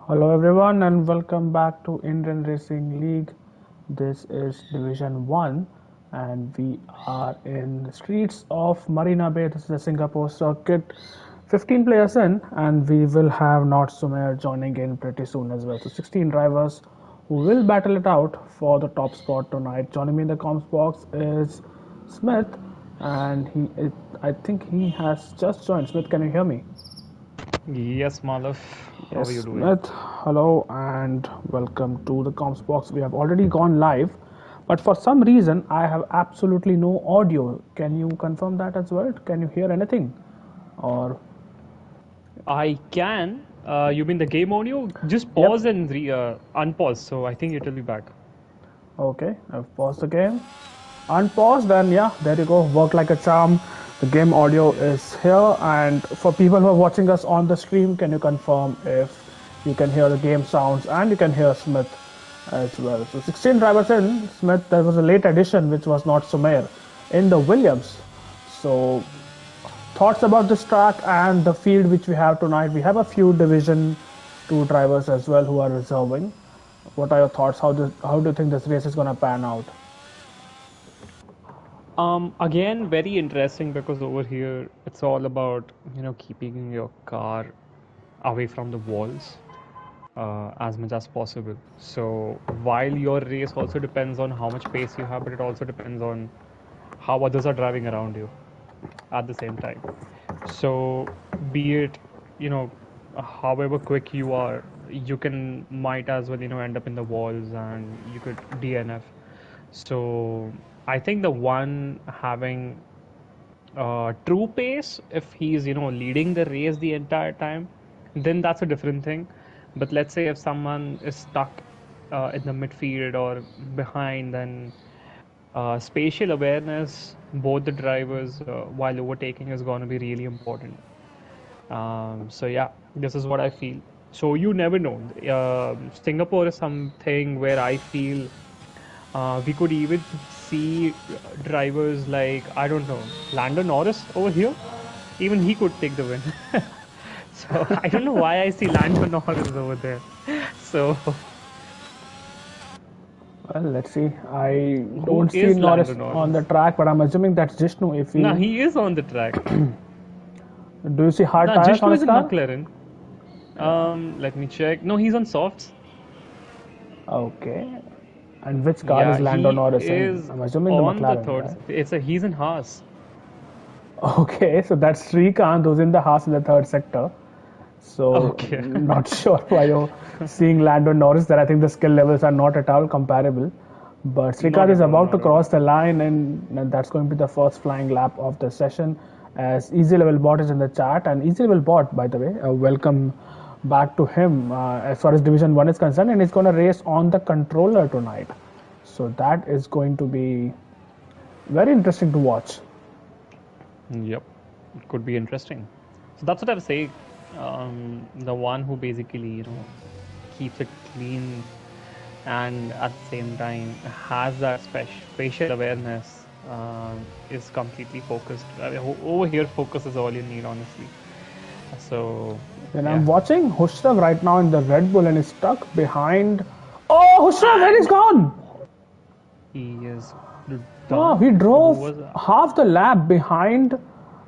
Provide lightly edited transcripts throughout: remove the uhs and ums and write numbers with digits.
Hello everyone and welcome back to Indian Racing League. This is Division 1 and we are in the streets of Marina Bay. This is the Singapore circuit. 15 players in and we will have Not Sumer joining in pretty soon as well. So 16 drivers who will battle it out for the top spot tonight. Joining me in the comms box is Smith and I think he has just joined. Smith, can you hear me? Yes, Malaf, how are you Yes, doing? Smith, hello and welcome to the comms box. We have already gone live, but for some reason I have absolutely no audio. Can you confirm that as well? Can you hear anything? Or I can. You mean the game audio? Just yep, pause and unpause. So I think it will be back. okay, I've paused the game. Unpaused, and yeah, there you go. Work like a charm. The game audio is here, and for people who are watching us on the stream, can you confirm if you can hear the game sounds and you can hear Smith as well? So 16 drivers in. Smith, there was a late addition which was not Sumer in the Williams. So thoughts about this track and the field which we have tonight. We have a few Division 2 drivers as well who are reserving. What are your thoughts? How do you think this race is going to pan out? Again, very interesting because over here it's all about keeping your car away from the walls as much as possible. So while your race also depends on how much pace you have, but it also depends on how others are driving around you at the same time. So be it, you know, however quick you are, you can might as well, end up in the walls and you could DNF. So I think the one having true pace, if he's, leading the race the entire time, then that's a different thing. But let's say if someone is stuck in the midfield or behind, then spatial awareness, both the drivers while overtaking is going to be really important. So yeah, this is what I feel. So you never know. Singapore is something where I feel we could even see drivers like, I don't know, Lando Norris over here. Even he could take the win. So I don't know why I see Lando Norris over there. So Well, let's see. I who don't see is Lando Norris on the Norris? track, but I'm assuming that's Jishnu. If Nah, he, he is on the track. do you see hard Nah, tires on Jishnu his is in car? McLaren. Yeah. Let me check. No, he's on softs. Okay. And which car is Yeah, Lando he Norris in? is I'm assuming the on the McLaren, third. right? He's in Haas. Okay, so that's Srikanth who's in the Haas in the third sector. So Okay. not sure why you're seeing Lando Norris there. I think the skill levels are not at all comparable. But Not Srikanth is at all. about to Not at cross all. the line, and that's going to be the first flying lap of the session. As Easy Level Bot is in the chat, and Easy Level Bot, by the way, welcome back to him as far as Division 1 is concerned, and he's going to race on the controller tonight. So that is going to be very interesting to watch. Yep, it could be interesting. So that's what I was saying. The one who basically, keeps it clean and at the same time has that spatial awareness is completely focused. I mean, over here, focus is all you need, honestly. So, Then yeah. I'm watching Hushrav right now in the Red Bull and is stuck behind. Oh, Hushrav, where is And gone? he is Oh, he done. Who drove was that? half the lap behind.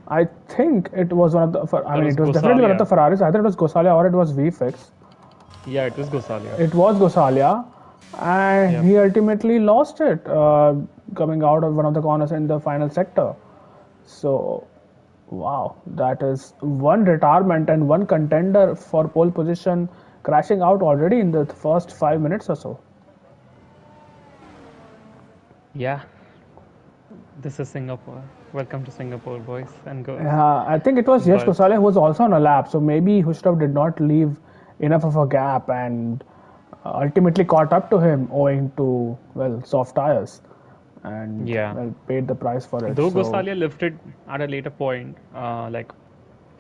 I think it was one of the. I That mean, was it was definitely one of the Gosalia. Ferraris. Either it was Gosalia or it was VFX. Yeah, it was Gosalia. It was Gosalia, and Yep. he ultimately lost it coming out of one of the corners in the final sector. So, wow, that is one retirement and one contender for pole position crashing out already in the first 5 minutes or so. Yeah, this is Singapore. Welcome to Singapore, boys and girls. I think it was Yash But Gosale who was also on a lap, so maybe Hushrav did not leave enough of a gap and ultimately caught up to him owing to, well, soft tires and, yeah, well, paid the price for it. though So, Gosalia lifted at a later point, like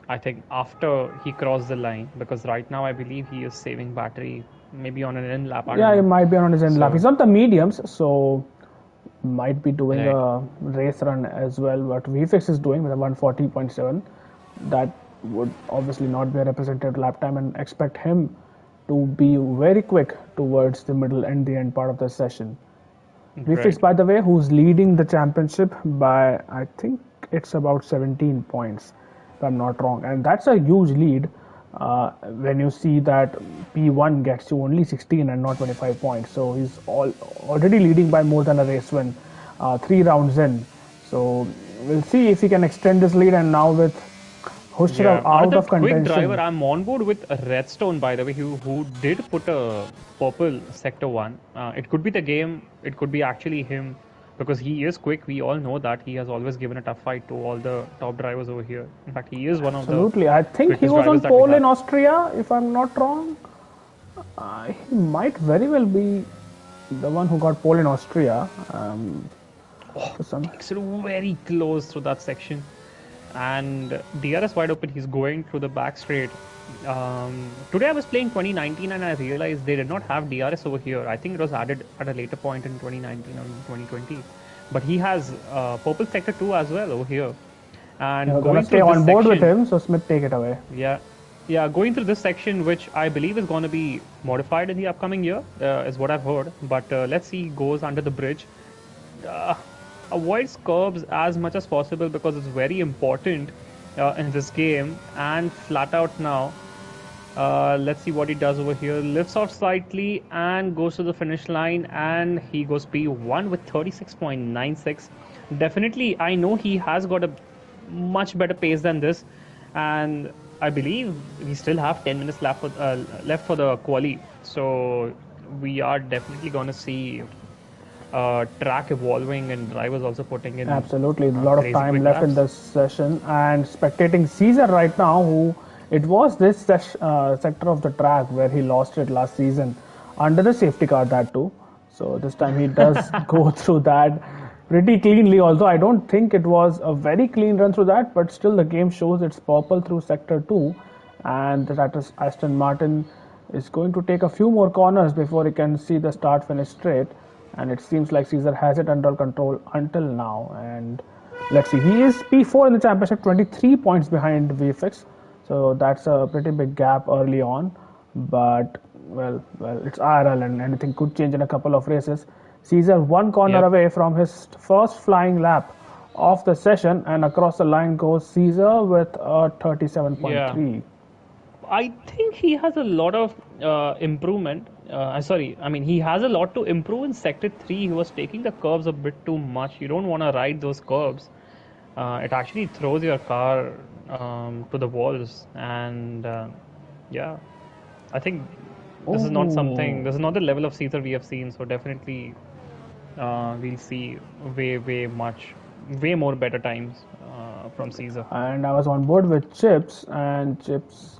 I think after he crossed the line, because right now I believe he is saving battery, maybe on an in lap. I don't yeah, he know. might be on his end lap. So He's not the mediums, so might be doing right, a race run as well. What VFX is doing with a 140.7, that would obviously not be a representative lap time and expect him to be very quick towards the middle and the end part of the session. VFX, Right. by the way, who's leading the championship by, I think it's about 17 points, if I'm not wrong. And that's a huge lead when you see that P1 gets you only 16 and not 25 points. So he's already leading by more than a race win, 3 rounds in. So we'll see if he can extend this lead. And now with Hushrav Yeah, out another of quick driver. contention. I'm on board with Redstone, by the way, who did put a purple sector one. It could be the game, it could be actually him, because he is quick. We all know that he has always given a tough fight to all the top drivers over here. In fact, he is one of the Absolutely. I think he quickest was drivers on that we pole in have. Austria, if I'm not wrong. He might very well be the one who got pole in Austria. Oh, For some, takes it very close through that section. And DRS wide open, he's going through the back straight. Today I was playing 2019 and I realized they did not have DRS over here. I think it was added at a later point in 2019 or 2020. But he has purple sector 2 as well over here. And you're gonna going stay through this on board with section, him. So Smith, take it away. yeah, yeah, going through this section, which I believe is going to be modified in the upcoming year, is what I've heard. But let's see, he goes under the bridge. Uh, Avoids curbs as much as possible because it's very important in this game. And flat out now, let's see what he does over here. Lifts off slightly and goes to the finish line, and he goes P1 with 36.96. Definitely, I know he has got a much better pace than this, and I believe we still have 10 minutes left for the quali. So we are definitely going to see track evolving and drivers also putting in Absolutely, a lot of crazy time quick left in laps. this session, and spectating Caesar right now, who it was this sector of the track where he lost it last season under the safety car, that too. So this time he does go through that pretty cleanly. Although I don't think it was a very clean run through that, but still the game shows it's purple through sector 2, and that is Aston Martin is going to take a few more corners before he can see the start finish straight. And it seems like Caesar has it under control until now. And let's see, he is P4 in the championship, 23 points behind VFX. So that's a pretty big gap early on. But well, it's IRL and anything could change in a couple of races. Caesar one corner Yep. away from his first flying lap of the session, and across the line goes Caesar with a Yeah. 37.3. I think he has a lot of improvement. Sorry, I mean, he has a lot to improve in Sector 3. He was taking the curves a bit too much. You don't want to ride those curves. It actually throws your car to the walls. And yeah, I think this is not the level of Caesar we have seen. So definitely we'll see way more better times from Caesar. And I was on board with Chips, and Chips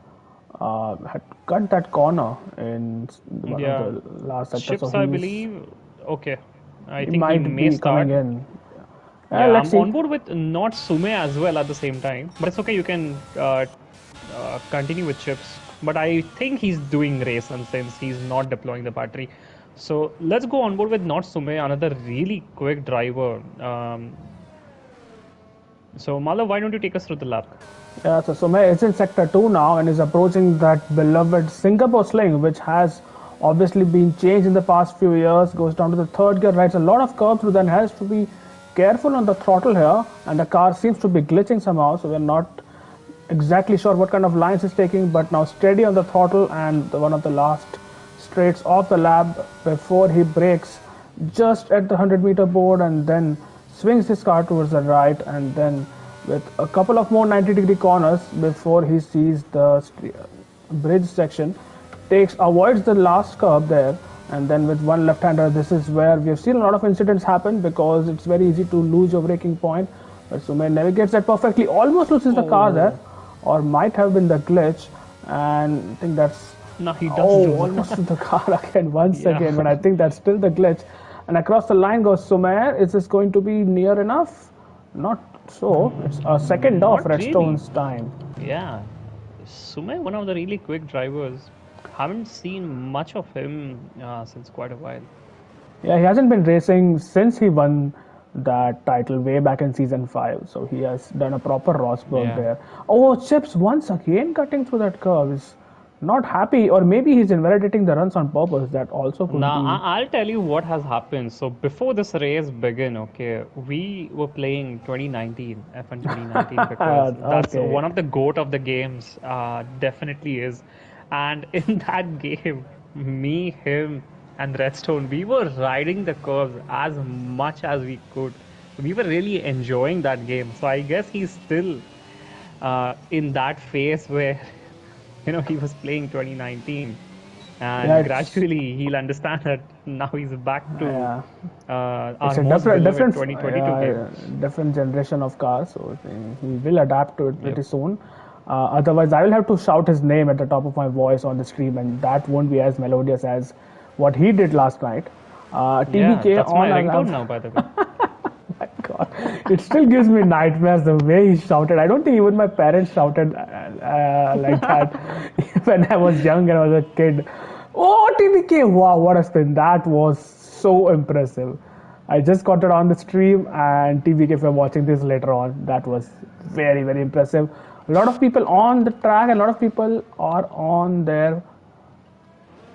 had cut that corner in one of Yeah. the last sectors, so Ships, I believe. Okay. I he think he might may be start. coming in. Yeah, Let's I'm see. on board with not Sume as well at the same time. But it's okay, you can continue with Chips. But I think he's doing race and since he's not deploying the battery. So let's go on board with not Sume, another really quick driver. So Malav, why don't you take us through the lap? Yeah, so Sumay is in sector 2 now and is approaching that beloved Singapore sling, which has obviously been changed in the past few years. Goes down to the third gear, rides a lot of curves, so then has to be careful on the throttle here. And the car seems to be glitching somehow, so we're not exactly sure what kind of lines he's taking, but now steady on the throttle and one of the last straights off the lap before he brakes just at the 100-meter board and then swings his car towards the right, and then with a couple of more 90-degree corners before he sees the bridge section, avoids the last curb there, and then with one left-hander, this is where we have seen a lot of incidents happen because it's very easy to lose your braking point. But Sumay navigates that perfectly, almost loses the car there, Oh, or might have been the glitch, and I think that's no, he does oh, lose. almost to the car again once Yeah. again, but I think that's still the glitch. And across the line goes Sumer. Is this going to be near enough? Not so. It's a second off Not really. Redstone's time. Yeah. Sume, one of the really quick drivers. Haven't seen much of him since quite a while. Yeah, he hasn't been racing since he won that title way back in season 5. So he has done a proper Rosberg Yeah. there. Oh, Chips once again cutting through that curve is not happy, or maybe he's invalidating the runs on purpose. That also could Now, be. I'll tell you what has happened. So, before this race began, okay, we were playing 2019, F1 2019, because that's Okay. one of the GOAT of the games, definitely is. And in that game, me, him, and Redstone, we were riding the curves as much as we could. We were really enjoying that game. So, I guess he's still in that phase where, he was playing 2019, Yeah, and it's gradually he'll understand that now he's back to yeah. It's our a most different, beloved different, 2022 game. different generation of cars. So he will adapt to it Yep. pretty soon. Otherwise, I will have to shout his name at the top of my voice on the stream, and that won't be as melodious as what he did last night. Yeah, TBK that's my on. ringtone now, by the way. My God, it still gives me nightmares the way he shouted. I don't think even my parents shouted like that when I was young and I was a kid. Oh, TBK! Wow, what a spin! That was so impressive. I just got it on the stream, and TBK, if you're watching this later on, that was very, very impressive. A lot of people on the track, and a lot of people are on there.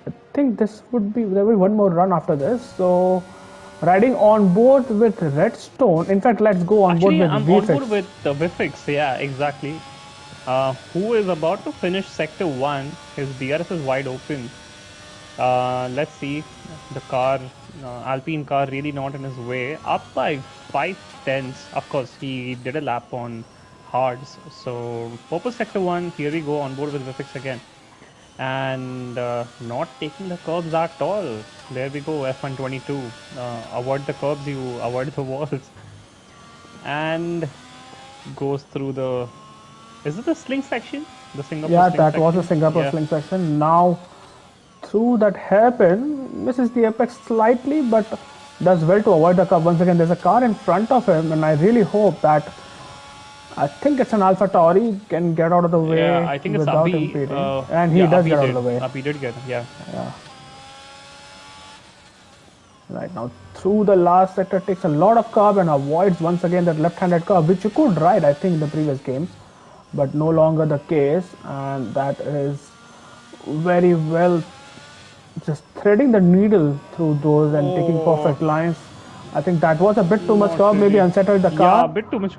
I think this would be there will be one more run after this. So riding on board with Redstone. In fact, let's go on board Actually, with I'm on board VFX. with the Vifix. Yeah, exactly. Who is about to finish Sector 1. His DRS is wide open. Let's see. The car, Alpine car, really not in his way. Up by 5 tenths. Of course, he did a lap on hards. So, purple Sector 1. Here we go on board with Vifix again. And not taking the curbs at all. There we go, F122. Avoid the curbs, you avoid the walls. And goes through the. Is it the sling section? The Singapore Yeah, sling that was a section? Singapore Yeah. sling section. Now through that hairpin, misses the apex slightly, but does well to avoid the curve. Once again, there's a car in front of him, and I really hope that I think it's an Alpha Tauri can get out of the Yeah, way I think it's without Abhi. impeding, and he Yeah, does Abhi get out of did. the way. Abhi did get. Yeah. Yeah. Right now, through the last sector, takes a lot of curb and avoids once again that left-handed curve, which you could ride, I think, in the previous games, but no longer the case, and that is very well just threading the needle through those and taking Oh, perfect lines. I think that was a bit too much not curve, maybe really. unsettled the Yeah, a car. bit too much.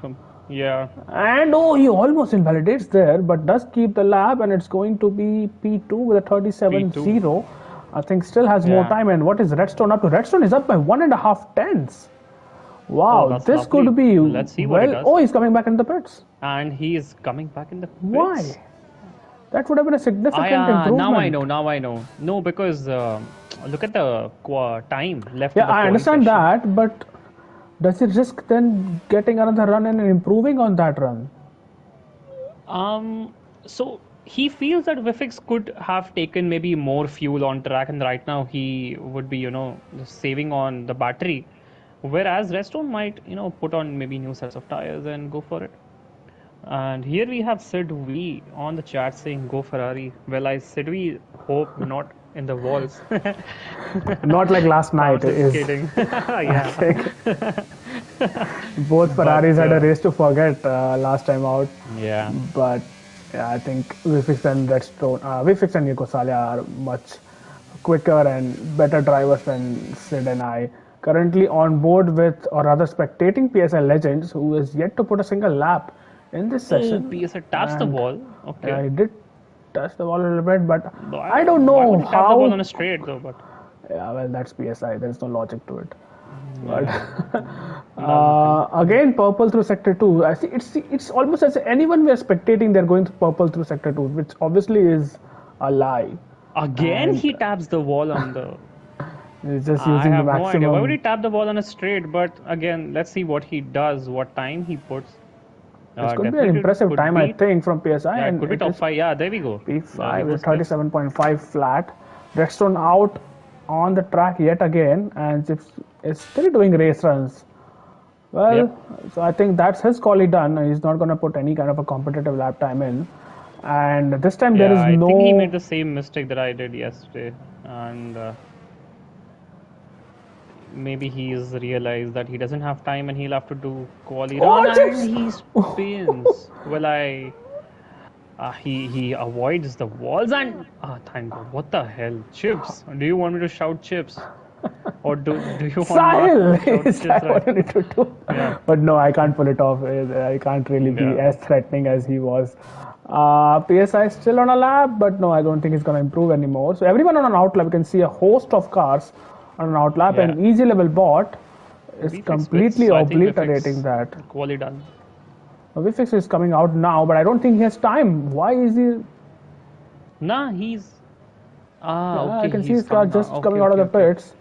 Yeah. And oh, he almost invalidates there, but does keep the lap, and it's going to be P2 with a P2. 37.0. I think still has more Yeah. time. And what is Redstone up to? Redstone is up by 1.5 tenths. Oh, Wow, that's this could lovely. be Let's see what he well. does. Oh, he's coming back in the pits. And he is coming back in the pits. Why? That would have been a significant Now I know. improvement. Now I know. No, because look at the time left Yeah, in the I quali understand session. that, but does it risk then getting another run and improving on that run? So he feels that Vifix could have taken maybe more fuel on track, and right now he would be, saving on the battery. Whereas Redstone might, put on maybe new sets of tires and go for it. And here we have Sid V on the chat saying, "Go Ferrari." Well, I Sid V hope not in the walls. Not like last I was night just is. kidding. I Yeah. think both But Ferraris had a race to forget last time out. yeah. But yeah, I think Vifix and Redstone, Vifix and Nico Salia are much quicker and better drivers than Sid and I. Currently on board with, or rather spectating PSI Legends, who is yet to put a single lap in this Oh, session. PSA taps the And wall. Okay. he did touch the ball a little bit, but I Why, don't why know would he tap the ball on how. a straight though? But Yeah, well, that's PSI. There's no logic to it. But yeah, nothing. again, purple through sector two. I see. It's almost as if anyone we're spectating, they're going purple through sector two, which obviously is a lie, Again, and he taps the wall on the. it's just I using the have no idea. Why would he maximum. tap the ball on a straight? But again, let's see what he does, what time he puts. This could be an Definitely impressive could time, I be. think, from PSI, Yeah, it and could be it top is five. Yeah, there we go. There we P5 go, with Steps. 37.5 flat. Redstone out on the track yet again, and it's still doing race runs. Well, Yep. so I think that's his call he done. He's not going to put any kind of a competitive lap time in. And this time there Yeah, is I think he made no. the same mistake that I did yesterday, and maybe he's realized that he doesn't have time and he'll have to do quali run, Oh, and chips! he spins. Well, I He avoids the walls and thank God. What the hell? Chips. Do you want me to shout chips? Or do you want Mark Sahil to shout is chips that right what you now? need to do? Yeah. But no, I can't pull it off. I can't really be Yeah. as threatening as he was. PSI is still on a lap, but no, I don't think it's going to improve anymore. So everyone on an outlap, you can see a host of cars on an outlap, Yeah. and easy level bot is VFX completely bits. I think obliterating VFX that. quality done. Vifix is coming out now, but I don't think he has time. Why is he? Nah, he's Yeah, I okay, can see he's his car coming out. just coming Okay, out of okay, the okay. pits,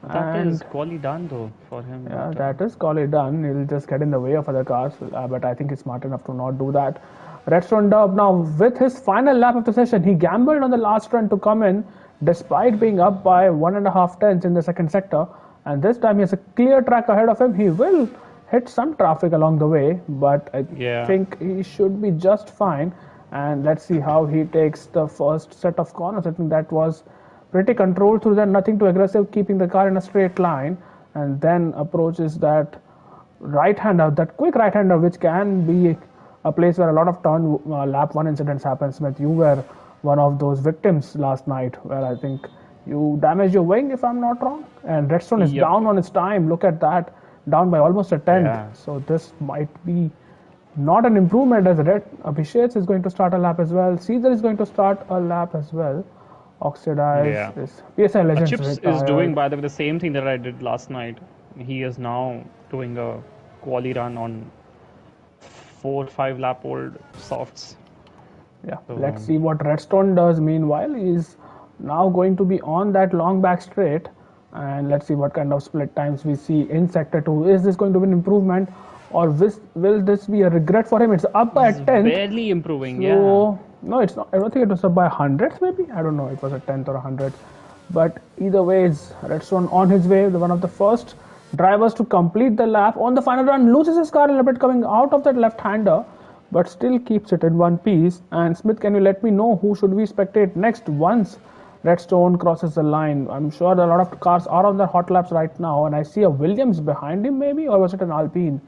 That is and quality done though for him, yeah, but that is call it done. He'll just get in the way of other cars, but I think he's smart enough to not do that. Redstone Dub now with his final lap of the session, he gambled on the last run to come in, despite being up by 1.5 tenths in the second sector. And this time he has a clear track ahead of him. He will hit some traffic along the way, but I yeah. think he should be just fine. And let's see how he takes the first set of corners. I think that was pretty controlled through that, nothing too aggressive, keeping the car in a straight line, and then approaches that right-hander, that quick right-hander, which can be a place where a lot of turn lap one incidents happen. Smith, you were one of those victims last night, where I think you damaged your wing, if I'm not wrong. And Redstone is Yep. down on its time. Look at that, down by almost a tenth. Yeah. So this might be not an improvement, as Red Abhishek is going to start a lap as well. Caesar is going to start a lap as well. Oxidize Yeah. is PSI Legends Chips is doing, retired. by the way, the same thing that I did last night. He is now doing a quali run on 4 5 lap old softs. Yeah, So let's see what Redstone does. Meanwhile, he's now going to be on that long back straight, and let's see what kind of split times we see in Sector 2. Is this going to be an improvement, or will this be a regret for him? It's up by he's a tenth. barely improving. Yeah. So no, it's not. I don't think it was up by hundreds. Maybe I don't know. It was a tenth or a hundred. But either way, is Redstone on his way. One of the first drivers to complete the lap on the final run, loses his car a little bit coming out of that left-hander, but still keeps it in one piece. And Smith, can you let me know who should we spectate next once Redstone crosses the line? I'm sure a lot of cars are on their hot laps right now, and I see a Williams behind him, maybe, or was it an Alpine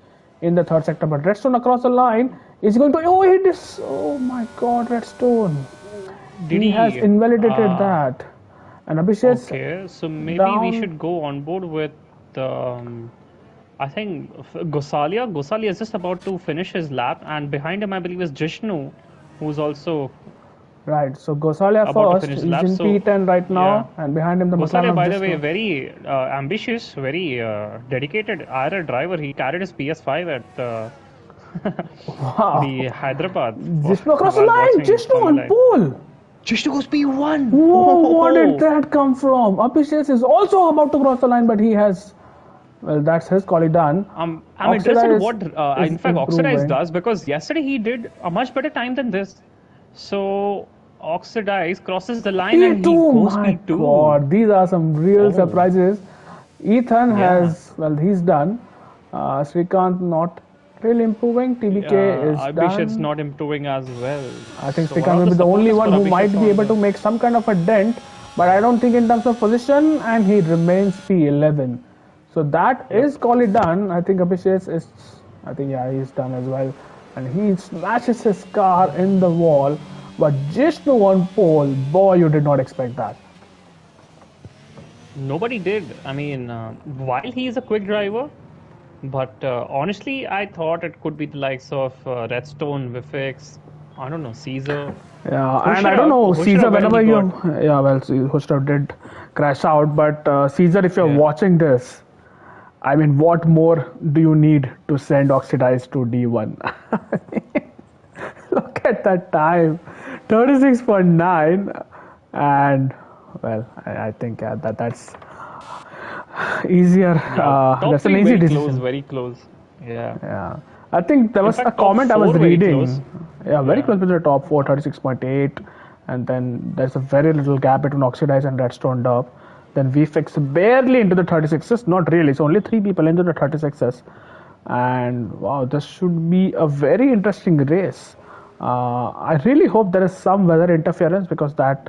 in the third sector? But Redstone across the line is going to. Oh, it is. Oh my God, Redstone. Did He has he? invalidated that. And Abhishek Okay, so maybe we down. should go on board with I think Gosalia. Gosalia is just about to finish his lap, and behind him, I believe, is Jishnu, who's also Right, so Gosalia about to first. finish the He's lap. in So, P10 right yeah. now, and behind him the McLaren Gosalia, of by the way, Jishnu. very ambitious, very dedicated IRL driver. He carried his PS5 at Wow. the Hyderabad Jishnu across the while line. watching Jishnu Formula on E. pole. Jishnu goes P1. Whoa, where did Whoa! that come from? Abhishek is also about to cross the line, but he has. Well, that's his quality done. I'm interested Oxidize what, is in fact, Oxidize improving. does because yesterday he did a much better time than this. So Oxidize crosses the line and he P2, goes my P2. God, these are some real Oh, surprises. Ethan yeah. has, well, he's done. Srikanth not really improving. TBK is Abhishek's done. not improving as well. I think So one Srikanth of will the be the only supporters for one who might Abhishek be on able the to make some kind of a dent, but I don't think in terms of position, and he remains P11. So that yep. is call it done. I think Abhishek is, I think, yeah, he's done as well. And he smashes his car in the wall, but just to one pole, boy, you did not expect that. Nobody did. I mean, while he is a quick driver, but honestly, I thought it could be the likes of Redstone, Vifix, I don't know, Caesar. Yeah, and I don't Hushrav, know, Caesar, Hushrav, where whenever he you, got. yeah, well, Hustav did crash out, but Caesar, if you're Yeah. watching this, I mean, what more do you need to send Oxidize to D1? Look at that time, 36.9, and well, I think that's easier. Yeah, top That's an three easy very close, decision. very close. Yeah. Yeah, I think there In was a fact, top comment I was four very reading. close. Yeah, very Yeah. close to the top four, 36.8, and then there's a very little gap between Oxidize and Redstone Dub. Then VFix barely into the 36s, not really. It's only three people into the 36s, and wow, this should be a very interesting race. I really hope there is some weather interference because that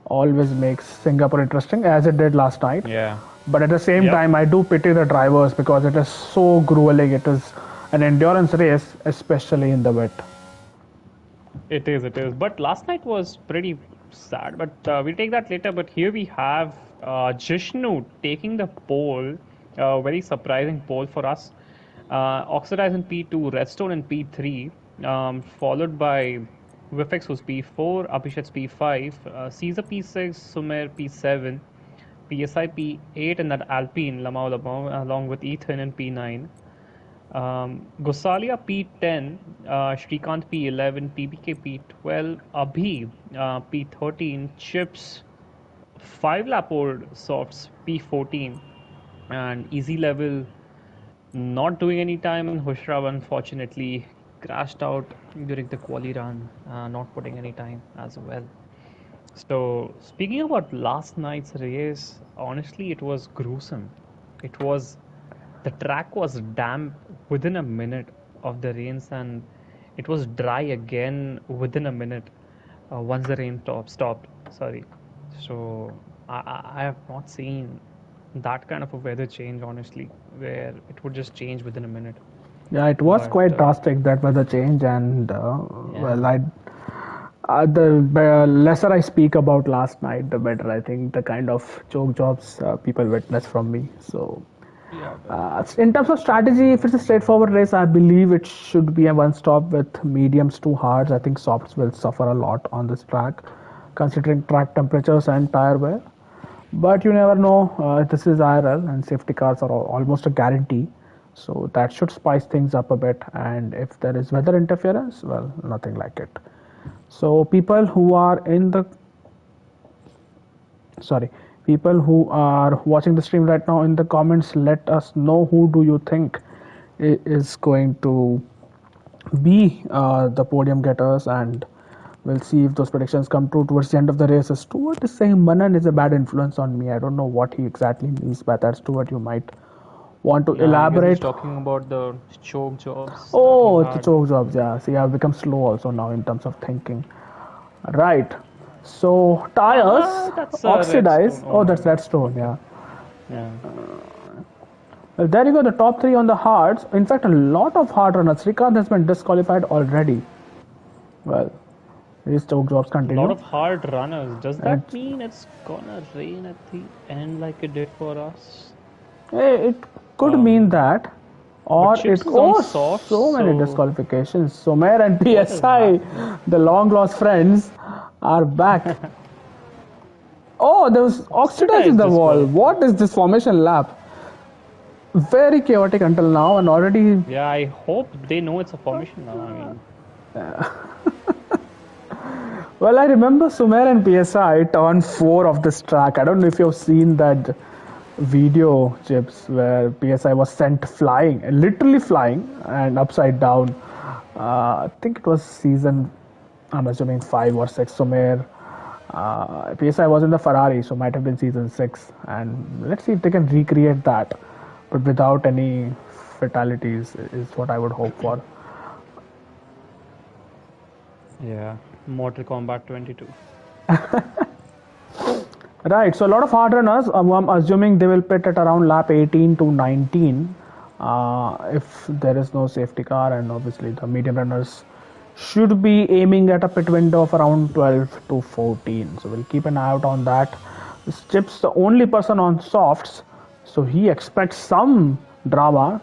always makes Singapore interesting, as it did last night. Yeah. But at the same Yep. time, I do pity the drivers because it is so grueling. It is an endurance race, especially in the wet. It is. But last night was pretty sad. But we'll take that later. But here we have Jishnu taking the pole. Very surprising pole for us. Oxidize in P2, Redstone in P3, followed by Vifex who's P4, Abhishek's P5, Caesar P6, Sumer P7, PSI P8, and that Alpine Lamau Lamau along with Ethan in P9. Gosalia P10, Shrikant P11, PBK P12, Abhi P13, Chips 5 lap old softs P14, and Easy Level not doing any time, and Hushrab unfortunately crashed out during the quali run, not putting any time as well. So, speaking about last night's race, honestly, it was gruesome. It was the track was damp within a minute of the rains, and it was dry again within a minute once the rain stopped. Sorry. So I have not seen that kind of a weather change, honestly, where it would just change within a minute. Yeah, it was But quite drastic, that weather change, and yeah, well, the lesser I speak about last night, the better I think the kind of choke jobs people witnessed from me. So, yeah, in terms of strategy, if it's a straightforward race, I believe it should be a one stop with mediums to hards. I think softs will suffer a lot on this track, considering track temperatures and tire wear. But you never know. This is IRL, and safety cars are almost a guarantee. So that should spice things up a bit. And if there is weather interference, well, nothing like it. So sorry, people who are watching the stream right now in the comments, let us know who do you think is going to be the podium getters, and we'll see if those predictions come true towards the end of the race. Stuart is saying Manan is a bad influence on me. I don't know what he exactly means by that. Stuart, you might want to I guess he's elaborate. talking about the choke jobs that he Oh, the had. choke jobs. Yeah, see, I've become slow also now in terms of thinking. Right. So tires That's a oxidize. redstone. Oh Oh, my that's god. that stone. Okay. Yeah. Yeah. Well, there you go. The top three on the hards. In fact, a lot of hard runners. Srikanth has been disqualified already. Well, these choke jobs A lot continue. of hard runners. Does And that mean it's gonna rain at the end like it did for us? it could mean Um, that, but or it. Chips is on Oh, softs, so many so disqualifications. Somer and what is PSI, happening? the long lost friends, are back. Oh, there was oxidize in Oxidized the wall. disqualified. What is this formation lap? Very chaotic until now, and already. Yeah, I hope they know it's a formation now. I mean, Well, I remember Sumer and PSI turn 4 of this track. I don't know if you've seen that video, Chips, where PSI was sent flying, literally flying, and upside down. I think it was season, I'm assuming 5 or 6. Sumer. PSI was in the Ferrari, so might have been season 6. And let's see if they can recreate that, but without any fatalities, is what I would hope for. yeah, Mortal Kombat 22. Right, so a lot of hard runners, I'm assuming they will pit at around lap 18 to 19 if there is no safety car, and obviously the medium runners should be aiming at a pit window of around 12 to 14. So we'll keep an eye out on that. Chips, the only person on softs, so he expects some drama.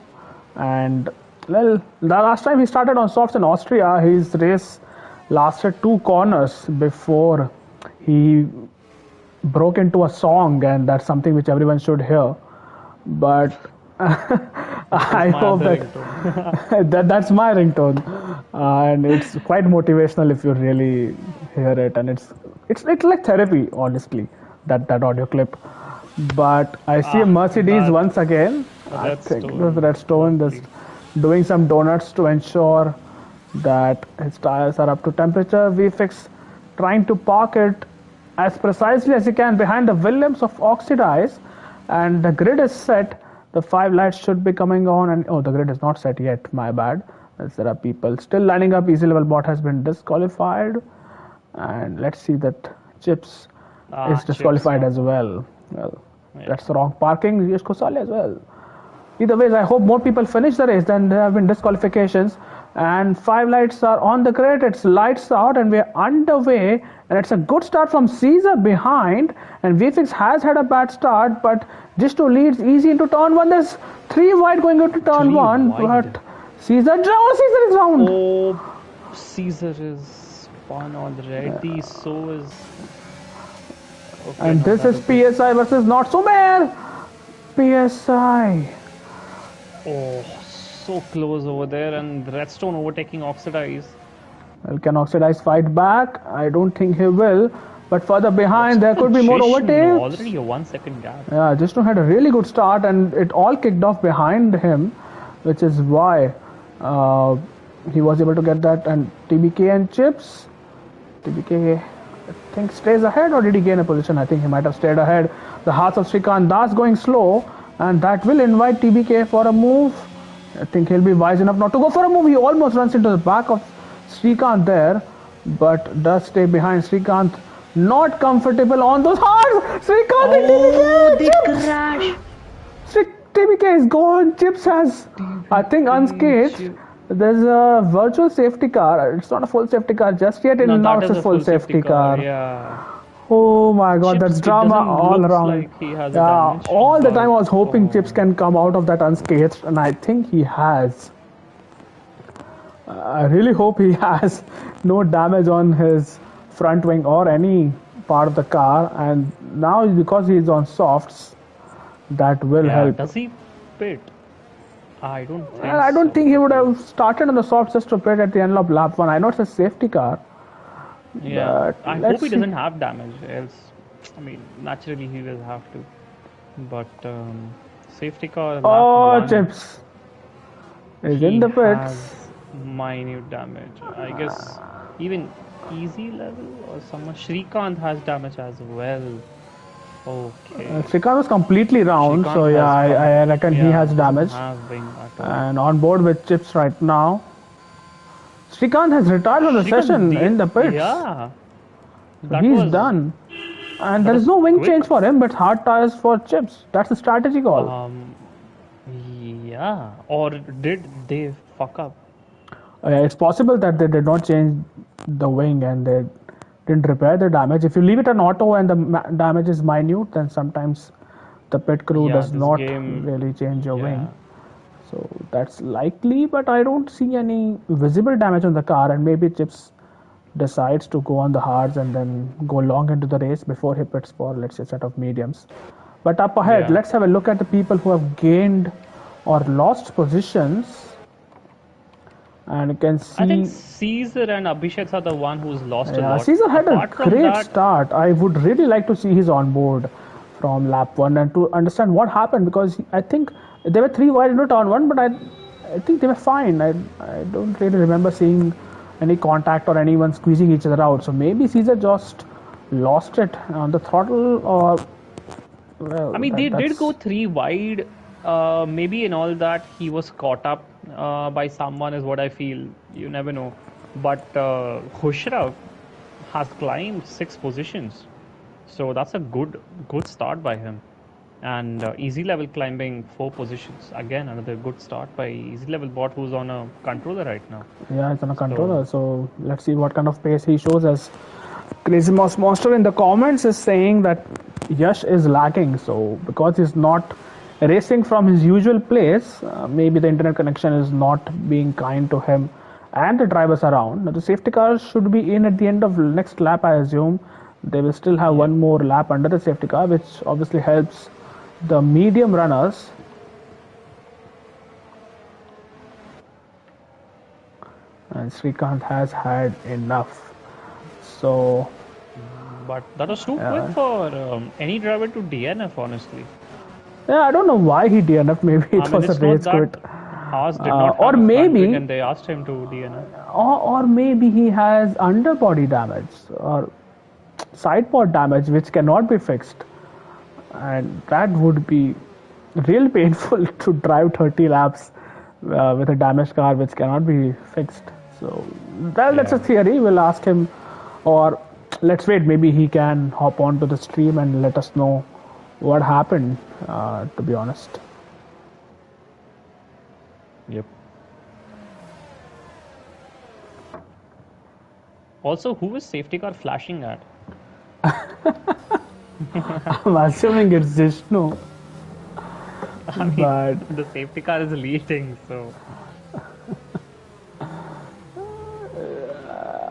And well, the last time he started on softs in Austria, his race lasted 2 corners before he broke into a song, and that's something which everyone should hear. But This is I my hope other that, ringtone. that's my ringtone, and it's quite motivational if you really hear it, and it's like therapy, honestly. That audio clip. But I see a Mercedes That once again. I think it was redstone, Redstone just lovely. doing some donuts to ensure that his tires are up to temperature. VFX trying to park it as precisely as he can behind the Williams of Oxidize, and the grid is set. The 5 lights should be coming on, and oh, the grid is not set yet. My bad. As there are people still lining up. Easy level bot has been disqualified, and let's see that Chips is Chips, disqualified yeah. as well. Well, Yeah. that's wrong parking. Yes, Kosali as well. Either ways, I hope more people finish the race than there have been disqualifications. And 5 lights are on the grid. It's lights out, and we're underway. And it's a good start from Caesar behind. And VFX has had a bad start, but Jisto leads easy into turn one. There's 3 wide going into turn Three one, wide. but Caesar drowned. Caesar is drowned. Oh, Caesar is one already. So is. Okay, And no, this that is is good. PSI versus Not So Bad. PSI. Oh, so close over there, and Redstone overtaking Oxidize. Well, can Oxidize fight back? I don't think he will. But further What's behind, up there with could be more Jason? overtakes. Already a 1 second gap. Yeah, Jishnu had a really good start, and it all kicked off behind him, which is why uh, he was able to get that. And TBK and Chips, TBK, I think, stays ahead, or did he gain a position? I think he might have stayed ahead. The Hearts of Srikant Das going slow, and that will invite TBK for a move. I think he'll be wise enough not to go for a move. He almost runs into the back of Srikant there, but does stay behind. Srikant not comfortable on those hearts. Srikant and Oh, they TBK. crash. TBK is gone. Chips has, I think, unscathed. There's a virtual safety car. It's not a full safety car just yet, No, and now that it's is a a full full safety safety car. car. Yeah. Oh my god, Chips, that's it drama doesn't all look around. like he has a Yeah, damage, all the time I but was hoping Chips can come out of that unscathed, and I think he has. I really hope he has no damage on his front wing or any part of the car, and now because he's on softs, that will yeah. help. Does he pit? I don't Well, think I don't so think he would have because started on the softs just to pit at the end of lap one. I know it's a safety car, yeah, but I hope let's he see. doesn't have damage. Else, I mean, naturally he will have to. But safety car lap Oh, one, Chips is in he the pits. has minute damage. I guess even easy level or someone. Shrikant has damage as well. Okay. Srikant was completely round, so Shrikant yeah, has I reckon he yeah, has doesn't damage. have wing at all. And on board with Chips right now. Srikant has retired from the Shrikant, session in the pits, yeah, so that he's was done. And that there is was no wing quick. change for him, but hard tires for Chips. That's a strategy call. Um, yeah, or did they fuck up? It's possible that they did not change the wing and they didn't repair the damage. If you leave it on auto and the damage is minute, then sometimes the pit crew Yeah, does this not game, really change your wing. yeah, So that's likely, but I don't see any visible damage on the car, and maybe Chips decides to go on the hards and then go long into the race before he pits for, let's say, a set of mediums. But up ahead, yeah. let's have a look at the people who have gained or lost positions. And you can I think see, Caesar and Abhishek are the one who's lost a yeah, lot. Caesar had a Apart from great that, start. I would really like to see his onboard from lap one and to understand what happened, because I think they were 3 wide into turn one, but I think they were fine. I don't really remember seeing any contact or anyone squeezing each other out. So maybe Caesar just lost it on the throttle, or well, I mean, they did go that's 3 wide. Maybe in all that he was caught up by someone, is what I feel. You never know. But Khusrav has climbed 6 positions, so that's a good start by him. And easy level climbing 4 positions. Again, another good start by easy level bot who's on a controller right now. yeah, it's on a So controller. So let's see what kind of pace he shows us. Crazy Mouse Monster in the comments is saying that Yash is lacking. So because he's not racing from his usual place, maybe the internet connection is not being kind to him and the drivers around. Now the safety cars should be in at the end of next lap, I assume. They will still have yeah, one more lap under the safety car, which obviously helps the medium runners. And Srikant has had enough. So but that was too quick yeah, for any driver to DNF, honestly. yeah, I don't know why he DNF. Maybe I it mean, was a it's not race that quit, Haas did not or have a front wing maybe, and they asked him to DNF. or maybe he has underbody damage or side pod damage, which cannot be fixed, and that would be real painful to drive 30 laps with a damaged car which cannot be fixed. So that's a Yeah. theory. We'll ask him, or let's wait. Maybe he can hop onto the stream and let us know what happened. To be honest. Yep. Also, who is safety car flashing at? I'm assuming it's Jishnu, I mean, but the safety car is leading, so.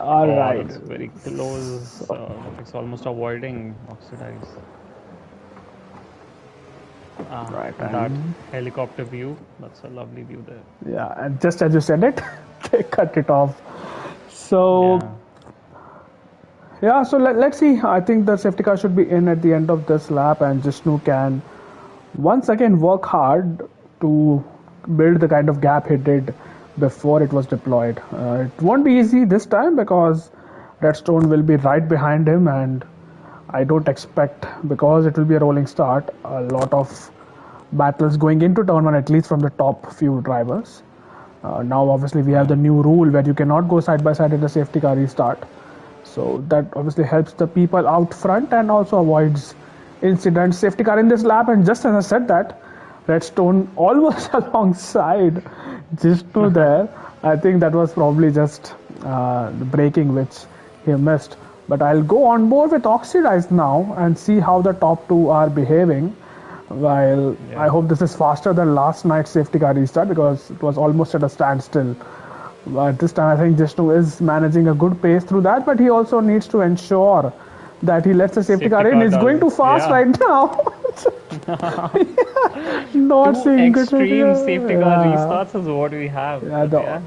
all Oh, right. that's very close. So, It's almost avoiding oxidize. right, That and helicopter view, that's a lovely view there. yeah, and just as you said it, they cut it off. So Yeah. yeah, so let's see. I think the safety car should be in at the end of this lap, and Jishnu can once again work hard to build the kind of gap he did before it was deployed. It won't be easy this time because Redstone will be right behind him, and I don't expect, because it will be a rolling start, a lot of battles going into turn one, at least from the top few drivers. Now, obviously, we have Yeah. the new rule where you cannot go side by side in the safety car restart. So that obviously helps the people out front and also avoids incidents. Safety car in this lap, and just as I said that, Redstone almost alongside Jishnu there. I think that was probably just the braking which he missed. But I'll go on board with Oxidized now and see how the top two are behaving. While I Yeah. hope this is faster than last night's safety car restart because it was almost at a standstill. But this time, I think Jishnu is managing a good pace through that, but he also needs to ensure that he lets the safety Safety car in. car He's going does. too fast Yeah. right now. Not Two seeing good safety extreme car. safety car Yeah. restarts is what we have. Yeah, But yeah.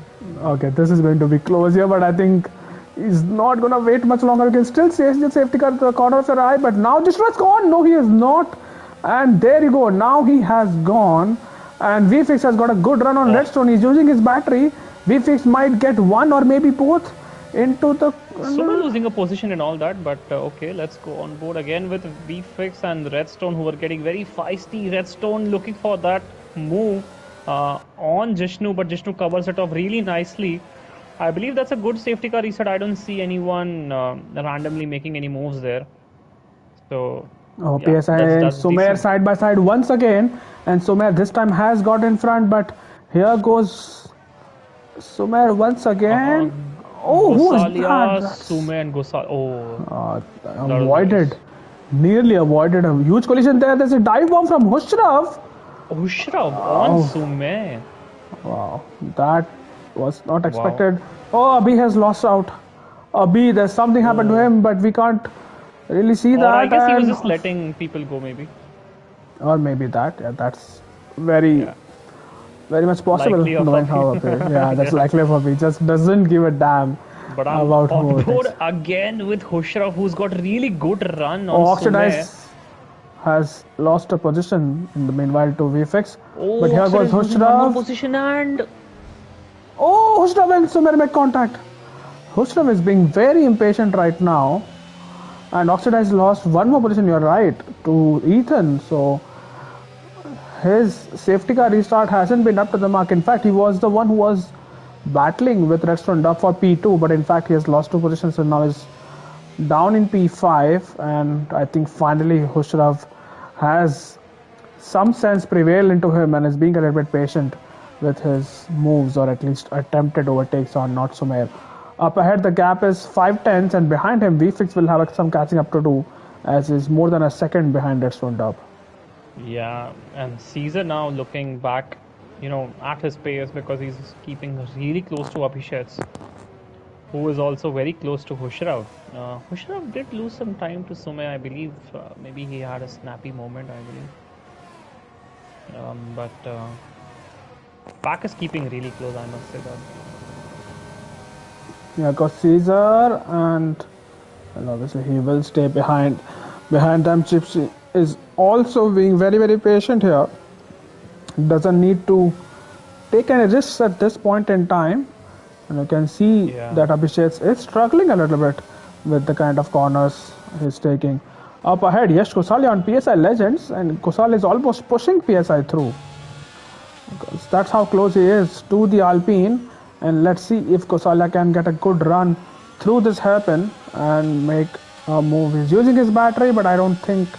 okay, this is going to be close here, but I think he's not going to wait much longer. You can still see the safety car to the corner of your eye, but now Jishnu's gone. No, he is not. And there you go. Now he has gone. And VFix has got a good run on Oh, Redstone. He's using his battery. VFix might get one or maybe both into the. Sumer losing a position and all that, but okay, let's go on board again with VFix and Redstone, who are getting very feisty. Redstone looking for that move on Jishnu, but Jishnu covers it off really nicely. I believe that's a good safety car reset. I don't see anyone randomly making any moves there. So, Oh, yeah, PSI and that's Sumer decent. side by side once again. And Sumer this time has got in front, but here goes Sumer once Uh, again. Oh, who was that? Gosalia, That's Sume, and Gosal. Oh, that was avoided. nice. Nearly avoided a huge collision there. There's a dive bomb from Hushraf. Ushrab on Oh, Sume. wow. That was not Wow. expected. Oh, Abhi has lost out. Abhi, there's something happened to Oh. him, but we can't really see Or I that. guess he was And just letting people go, maybe. or maybe that. Yeah, that's very Yeah. very much possible, Likely of knowing Api. how Abhi. Yeah, that's Yeah. likely of Abhi. Just doesn't give a damn But I'm about on who it board is. again with Hushraf, who's got really good run on Oh, Sume. Oxidize has lost a position in the meanwhile to VFX. But Oh, here Oxford goes is losing one more Hushraf. position and Oh, Hushraf and Sumer make contact. Hushraf is being very impatient right now. And Oxidize lost one more position, you're right, to Ethan. So his safety car restart hasn't been up to the mark. In fact, he was the one who was battling with Redstone Duff for P2, but in fact, he has lost two positions and now is down in P5. And I think finally Hushraf has some sense prevail into him and is being a little bit patient with his moves, or at least attempted overtakes on Not Sumer. Up ahead, the gap is 5 tenths, and behind him, VFix will have some catching up to do, as is more than a second behind Redstone Dub. yeah, and Caesar now looking back, at his pace because he's keeping really close to Abhishek's, who is also very close to Hushraf. Hushraf did lose some time to Sume, I believe. Maybe he had a snappy moment, I believe. But Pack is keeping really close, I must say that. Yeah, got Caesar, and obviously he will stay behind. Behind them, Gypsy is also being very, very patient here. Doesn't need to take any risks at this point in time. And you can see Yeah. that Abhishek is struggling a little bit with the kind of corners he's taking. Up ahead, Yash Kosali on PSI Legends, and Kosali is almost pushing PSI through. Because that's how close he is to the Alpine. And let's see if Kosala can get a good run through this hairpin and make a move. He's using his battery, but I don't think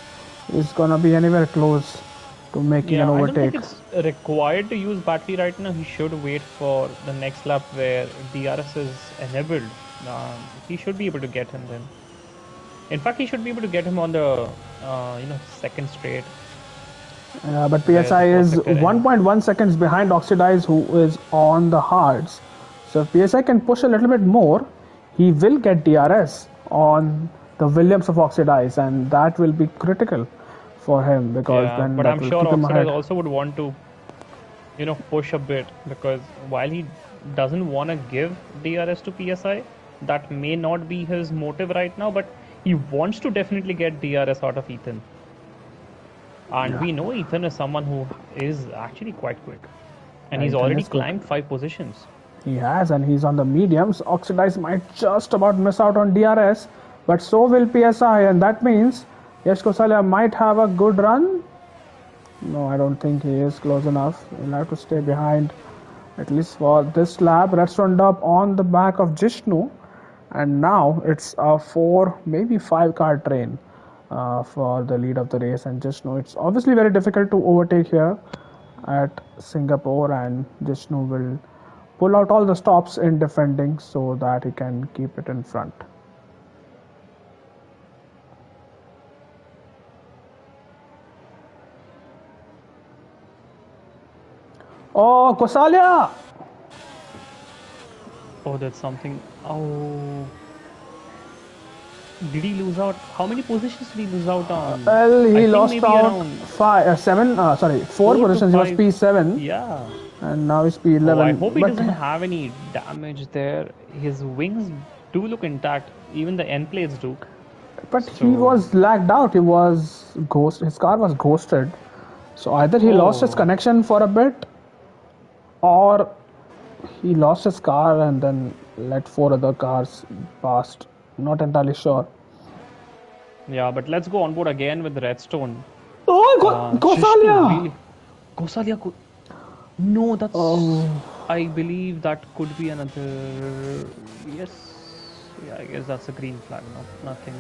he's gonna be anywhere close to making an Yeah, I don't think overtake. it's required to use battery right now. He should wait for the next lap where DRS is enabled. He should be able to get him then. In fact, he should be able to get him on the second straight But where the PSI is perfect terrain. 1.1 seconds behind Oxidize, who is on the hards. So if PSI can push a little bit more, he will get DRS on the Williams of Oxidize, and that will be critical for him because Yeah, then but that I'm will sure keep him Oxidize ahead. also would want to, push a bit because while he doesn't want to give DRS to PSI, that may not be his motive right now, but he wants to definitely get DRS out of Ethan. And Yeah, we know Ethan is someone who is actually quite quick. And he's Ethan already is quick. climbed 5 positions. He has, and he's on the mediums. Oxidize might just about miss out on DRS, but so will PSI, and that means Yash Kosalia might have a good run. No, I don't think he is close enough. He'll have to stay behind at least for this lap. Let's round up on the back of Jishnu, and now it's a 4, maybe 5 car train for the lead of the race. And Jishnu, it's obviously very difficult to overtake here at Singapore, and Jishnu will pull out all the stops in defending so that he can keep it in front. Oh, Kosalia! Oh, that's something. Oh, did he lose out? How many positions did he lose out on? Well, I he think lost maybe out around 4 4 to positions. He was 5. P7, Yeah. and now he's Oh, I P11. hope he But doesn't have any damage there. His wings do look intact. Even the end plates do. he So, was lagged out. He was ghost. His car was ghosted. So either he lost his oh, connection for a bit, or he lost his car and then let 4 other cars past. Not entirely sure. yeah, but let's go on board again with Redstone. Oh, Shishnu, Kosalia! really? Gosalia could. No, that's. Oh, I believe that could be another. Yes. Yeah, I guess that's a green flag. No, nothing.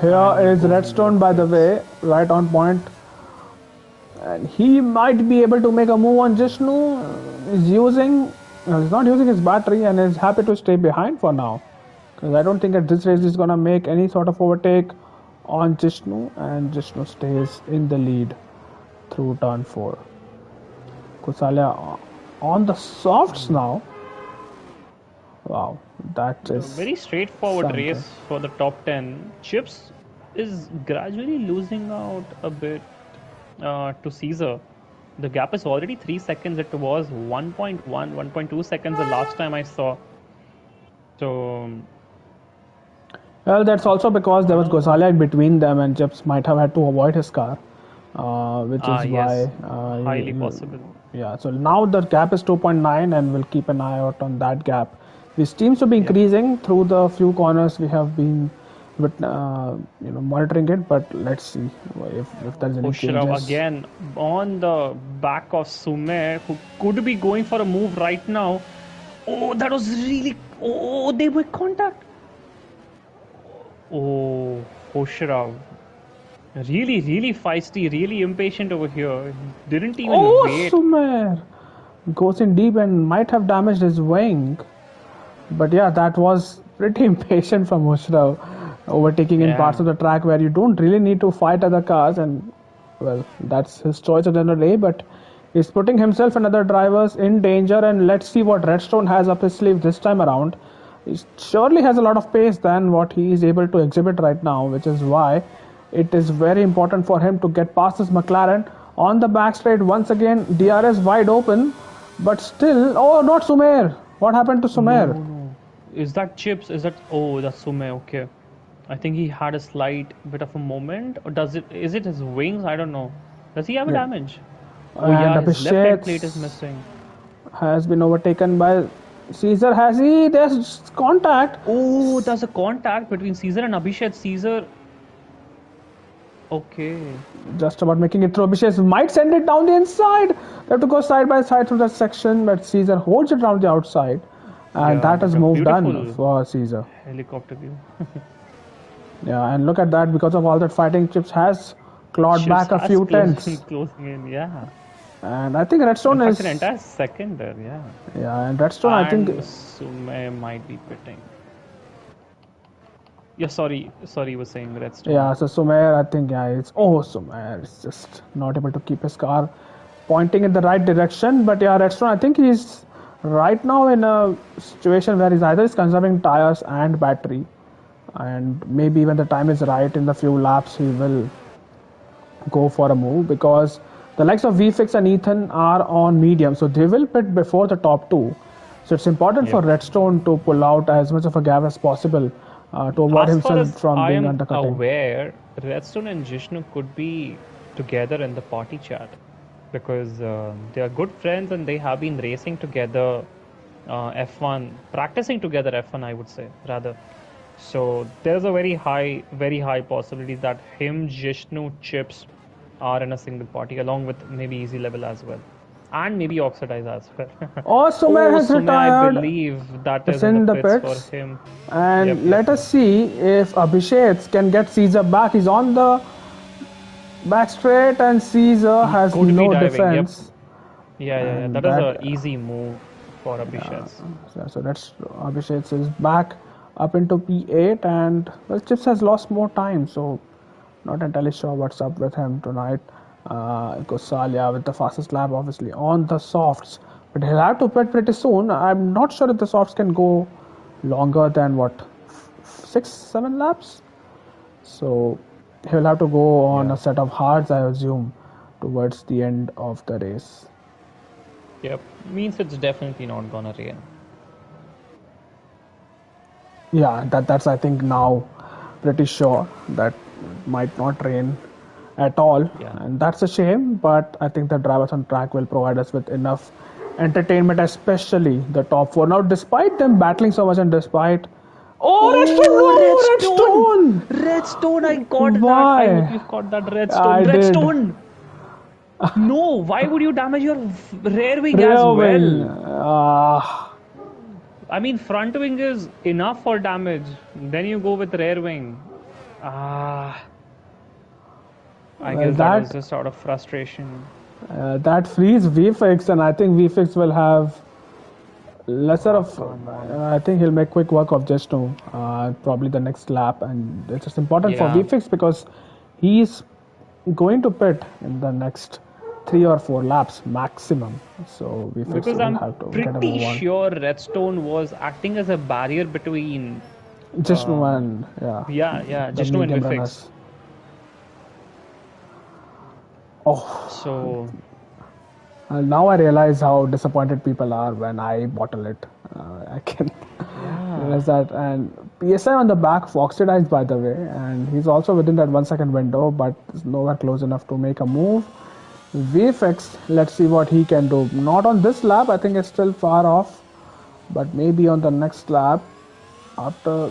here And is going into the Redstone, by the pits. way, right on point. And he might be able to make a move on Jishnu. He's not using his battery and is happy to stay behind for now. Because I don't think at this race he's gonna make any sort of overtake on Jishnu, and Jishnu stays in the lead through turn 4. Kusalia on the softs now. Wow, that is Very straightforward something. race for the top 10. Chips is gradually losing out a bit to Caesar. The gap is already 3 seconds. It was 1.1, 1.2 seconds the last time I saw. So, Well, that's also because there I was don't know. Gosalia in between them, and Chips might have had to avoid his car, which Ah, is why. yes, highly possible. Yeah, so now the gap is 2.9, and we'll keep an eye out on that gap, which seems to be Yep. increasing through the few corners we have been monitoring it. But let's see if there's any Khosrav changes. again on the back of Sumer, who could be going for a move right now. Oh, that was really. Oh, they were contact. Oh, Khosrav. Really, really feisty, really impatient over here. Didn't even Oh, wait. Sumer goes in deep and might have damaged his wing. But yeah, that was pretty impatient from Mushrav, overtaking in parts Yeah. of the track where you don't really need to fight other cars, and well, that's his choice at the end of the day. But he's putting himself and other drivers in danger, and let's see what Redstone has up his sleeve this time around. He surely has a lot of pace than what he is able to exhibit right now, which is why it is very important for him to get past this McLaren on the back straight once again. DRS wide open, but still, oh, not Sumer. What happened to Sumer? No, no. Is that Chips? Is that. Oh, that's Sume. Okay. I think he had a slight bit of a moment. Or does it. Is it his wings? I don't know. Does he have a Yeah. damage? Oh, And yeah, his left head Abhishek plate is missing. has been overtaken by Caesar. Has he? There's contact. Oh, there's a contact between Caesar and Abhishek. Caesar. Okay. Just about making it through. Abhishek might send it down the inside. They have to go side by side through that section, but Caesar holds it around the outside. And Yeah, that is but a move done beautiful for Caesar. helicopter view. Yeah, and look at that. Because of all that fighting, Chips has clawed Ships back a has few closing tenths. closing in, yeah. And I think In Redstone fact, an is, entire second there, yeah. yeah, and Redstone, I think, And Sume might be pitting. Yeah, sorry, you were saying Redstone. yeah, so Sumer, I think, yeah, it's, oh, Sumer is just not able to keep his car pointing in the right direction. But yeah, Redstone, I think he's right now in a situation where he's either is conserving tires and battery, and maybe when the time is right in the few laps, he will go for a move because the likes of VFix and Ethan are on medium, so they will pit before the top two. So it's important for Yep. Redstone to pull out as much of a gap as possible to avoid As far himself as from I being am undercutting. aware, Redstone and Jishnu could be together in the party chat because they are good friends and they have been racing together F1, practicing together F1, I would say, rather. So there's a very high possibility that him, Jishnu, Chips are in a single party along with maybe Easy Level as well. And maybe Oxidize as well. Or Sumer Oh, has Sume, I retired, believe that is is in the in the pits for pits, him. Yep, and yep, let yep. us see if Abhishek can get Caesar back. He's on the back straight, and Caesar He has could be no diving. Yep. defense, Yeah. and That is a that easy move for Abhishek. so that's Abhishek is back up into P8, and well, Chips has lost more time, so not entirely sure what's up with him tonight. Gosalia with the fastest lap, obviously on the softs, but he'll have to pit pretty soon. I'm not sure if the softs can go longer than what 6-7 laps. So he'll have to go on a Yeah. set of hards, I assume, towards the end of the race. Yep. Means it's definitely not gonna rain. Yeah, that's I think now pretty sure that might not rain at all, Yeah. and that's a shame. But I think the drivers on track will provide us with enough entertainment, especially the top four. Now, despite them battling so much, and despite Oh, Redstone! oh, Redstone, Redstone, I no, got that. I hope why? you've got that Redstone. I did Redstone! No, why would you damage your rear wing as rear wing. well? I mean, front wing is enough for damage. Then you go with rear wing. Ah, I Well, guess that was that just out of frustration. that frees VFX, and I think VFX will have lesser Ah, of. come on. I think he'll make quick work of Jeshnu, probably the next lap, and it's just important for Yeah, VFX because he's going to pit in the next 3 or 4 laps maximum. So VFX because will I'm have to get a pretty move on. sure Redstone was acting as a barrier between, Jeshnu um, and yeah, yeah, the Jishnu and medium Vifix. runners. Oh, So, now I realize how disappointed people are when I bottle it. I can yeah. realize that. And PSI on the back, oxidized by the way, and he's also within that 1 second window, but is nowhere close enough to make a move. VFX, let's see what he can do. Not on this lap, I think it's still far off, but maybe on the next lap, after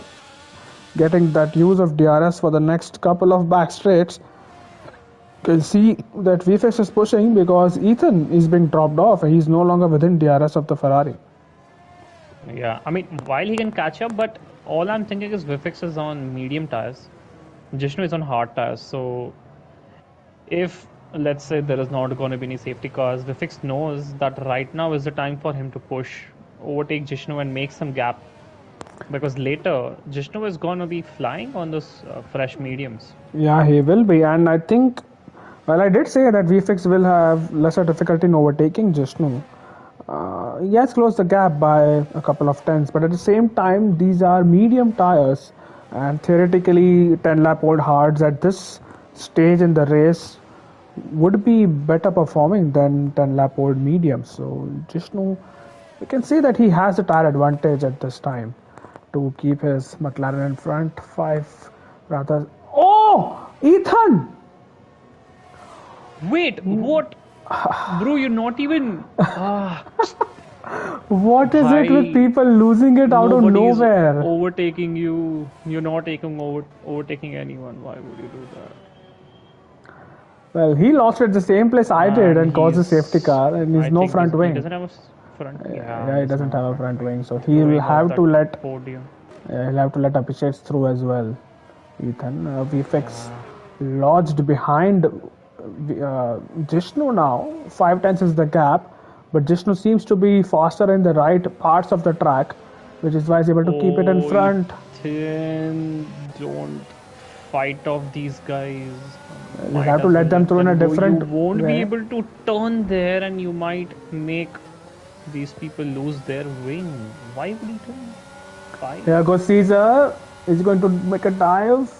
getting that use of DRS for the next couple of back straights, you can see that VFX is pushing because Ethan is being dropped off. He's no longer within DRS of the Ferrari. Yeah, I mean, while he can catch up, but all I'm thinking is Vifix is on medium tires. Jishnu is on hard tires. So if let's say there is not going to be any safety cars, Vifix knows that right now is the time for him to push, overtake Jishnu and make some gap. Because later, Jishnu is going to be flying on those fresh mediums. Yeah, he will be, and I think. Well, I did say that VFX will have lesser difficulty in overtaking Jishnu. He has closed the gap by a couple of tenths, but at the same time, these are medium tires, and theoretically, 10 lap old hards at this stage in the race would be better performing than 10 lap old mediums. So, Jishnu, we can see that he has a tire advantage at this time to keep his McLaren in front. Five rather. Oh, Ethan! Wait, what? Bro, you're not even. Ah, What is it with bhai, people losing it out of nobody's nowhere? overtaking you. You're not overtaking anyone. Why would you do that? Well, he lost it the same place I did And and caused a safety he's. car, and he's I no think front he wing. doesn't have a front. Yeah, Yeah, he he doesn't doesn't have a have a front front wing. wing, so he'll Going off have that to let podium. he'll have to let Abhishek through as well. Ethan, VFX Yeah. lodged behind Jishnu now. 5 tenths is the gap, but Jishnu seems to be faster in the right parts of the track, which is why he's able to keep it in Oh, front. Ethan, don't fight off these guys. You Might have to as well let them let through in a them go. You different won't be way. able to turn there, and you might make these people lose their wing. Why would he turn? Why? Here goes Caesar. Is going to make a dive.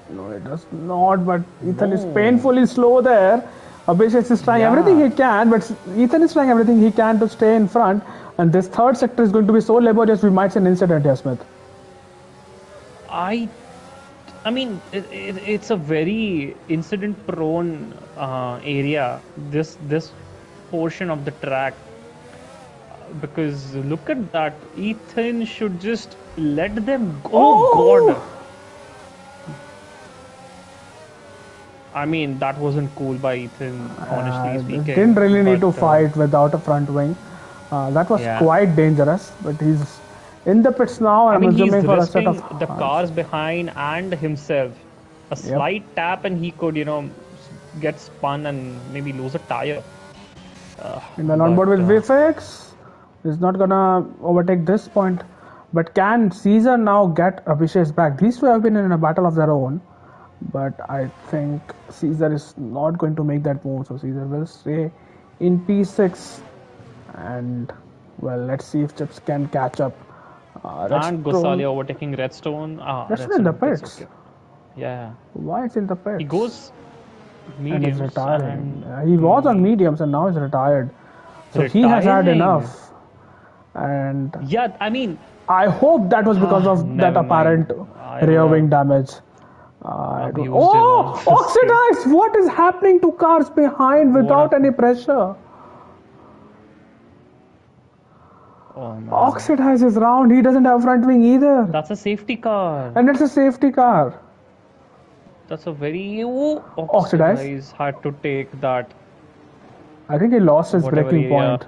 No, it does not, but Ethan is No. painfully slow there. Abhishek is trying everything Yeah. he can, but Ethan is trying everything he can to stay in front. And this third sector is going to be so laborious, we might see an incident here, Smith. I I mean, it's a very incident-prone area. This portion of the track, because look at that. Ethan should just let them go. Oh God! I mean, that wasn't cool by Ethan, honestly speaking. Didn't really need But to fight without a front wing. That was yeah, quite dangerous, but he's in the pits now. I I'm mean, he's assuming for a set risking of the cars behind and himself. A Yep. slight tap, and he could, get spun and maybe lose a tire. And then on board But with VFX. He's not gonna overtake this point. But can Caesar now get Abhishek's back? These two have been in a battle of their own. But I think Caesar is not going to make that move. So Caesar will stay in P6. And well, let's see if Chips can catch up. and Gosali overtaking Redstone. Redstone in the Redstone, that's pits. okay. Yeah, Why it's in the pits? he goes and is mediums retiring. and He was on mediums and now he's retired. So he has had retiring. enough. And Yeah, I mean, I hope that was because of that never mind. apparent I rear would wing have damage. abused him Oh, on the oxidized! What is happening to cars behind without any pressure? Oh man, Oxidize is round. He doesn't have front wing either. that's a safety car. And it's a safety car. That's a very Oxidized? Oxidized had to take that. I think he lost his Whatever breaking area. point,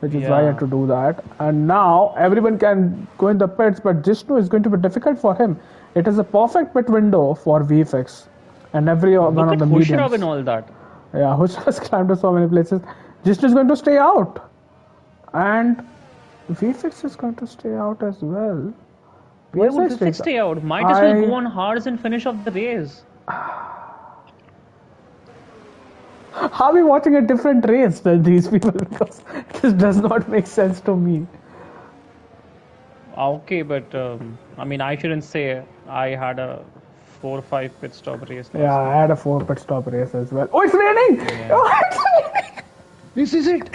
which is why he had to do that. And now everyone can go in the pits, but Jishnu is going to be difficult for him. It is a perfect pit window for VFX and every one Look of at the Khushrab mediums. and all that. Yeah, Hush has climbed to so many places. Jishnu is going to stay out. And VFX is going to stay out as well. Why would PSI Vivek stays stay out? Might as well I- go on hards and finish off the race. How are we watching a different race than these people? Because this does not make sense to me. Okay, but I mean, I shouldn't say I had a 4 or 5 pit stop race. Yeah, I had a 4 pit stop race as well. Oh, it's raining! Oh, it's raining! This is it.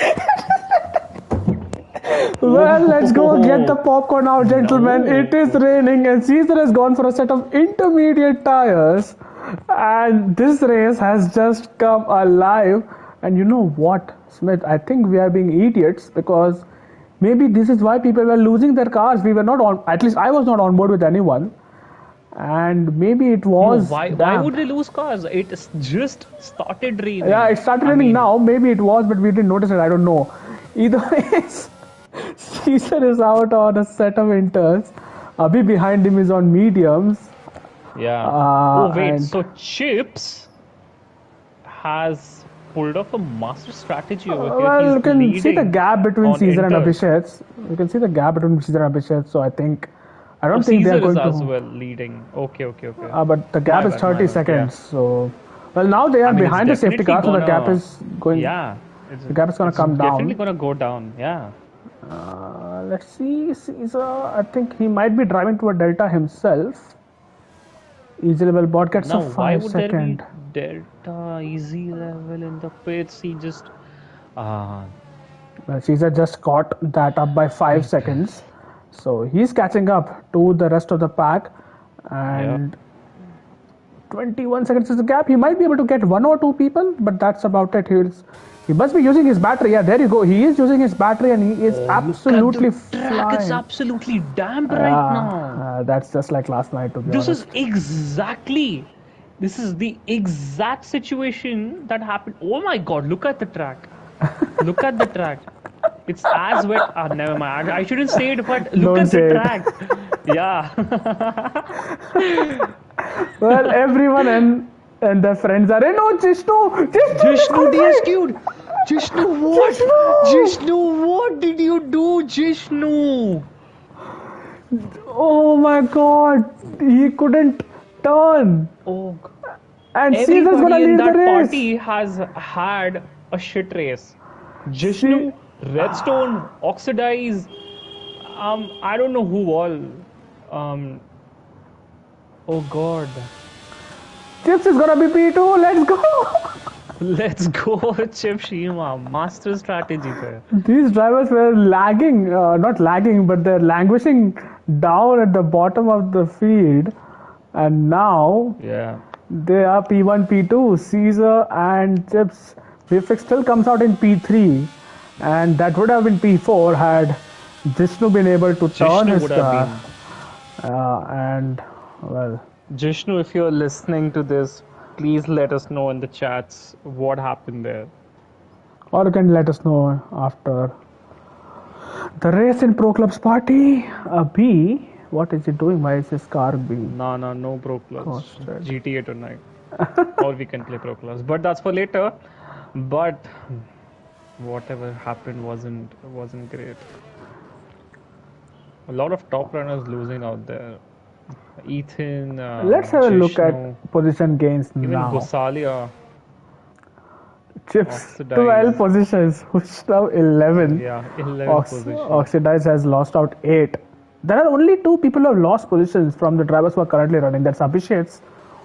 Well, let's go get the popcorn out, gentlemen. No. It is raining, and Caesar has gone for a set of intermediate tires. And this race has just come alive. And you know what, Smith? I think we are being idiots because maybe this is why people were losing their cars. We were not on, at least I was not on board with anyone. And maybe it was. Why damp. would they lose cars? It just started raining. Yeah, it started I raining mean, now. Maybe it was, but we didn't notice it. I don't know. Either way, Caesar is out on a set of inters. Abhi behind him is on mediums. Yeah. Oh wait, and- so Chips has pulled off a master strategy over here. Well, He's you can see the leading gap between on Caesar and inters. Abhishek. You can see the gap between Caesar and Abhishek. So I don't Oh, think they Caesar are going is as to. well leading. Okay. But the gap My is bad, 30 my bad, seconds. yeah. So, well, now they are I mean, it's behind the safety definitely car, so the gap gonna- is going. Yeah. The gap is gonna come Definitely down. gonna go down. Yeah. Let's see, Caesar. I think he might be driving to a delta himself. Easy level bot gets Now, a why 5 would second. there be Delta easy level in the pits? He just Well, Caesar just caught that up by 5 seconds. So he's catching up to the rest of the pack. And 21 seconds is the gap. He might be able to get 1 or 2 people, but that's about it. He must be using his battery. Yeah, there you go. He is using his battery and he is absolutely track is flying. absolutely damp right now. That's just like last night, to be This honest. This is the exact situation that happened. Oh my god, look at the track. Look at the track. It's as wet. Never mind. I shouldn't say it, but look Don't at say the it. track. Yeah. Well, everyone in And their friends are, no, Jishnu! Jishnu, Jishnu disqualified! DSQ'd! Jishnu what? Jishnu! Jishnu, what did you do, Jishnu? Oh my god! He couldn't turn! Oh, And Caesar's gonna everybody in lead the that race! party has had a shit race. See, Jishnu, Redstone, Oxidize, I don't know who all. Um, oh god. Chips is gonna be P2, let's go! Let's go, Chip Shima. Master strategy there. These drivers were lagging, not lagging, but they're languishing down at the bottom of the field. And now Yeah. they are P1, P2, Caesar and Chips. Vfix still comes out in P3, and that would have been P4 had Jishnu been able to turn Jishnu his would have car. been. And, well, Jishnu, if you're listening to this, please let us know in the chats what happened there. or you can let us know after the race in Pro Club's party. B, what is he doing? Why is his car B? No Pro Clubs. Costed. GTA tonight. Or we can play Pro Clubs. But that's for later. But whatever happened wasn't great. A lot of top runners losing out there. Ethan, Let's have a look Jishnu, at position gains even now. Gosalia. Chips Oxidize. 12 positions, Hushrav 11. Yeah, 11 positions. Oxidize has lost out 8. There are only 2 people who have lost positions from the drivers who are currently running. That's Abhishek,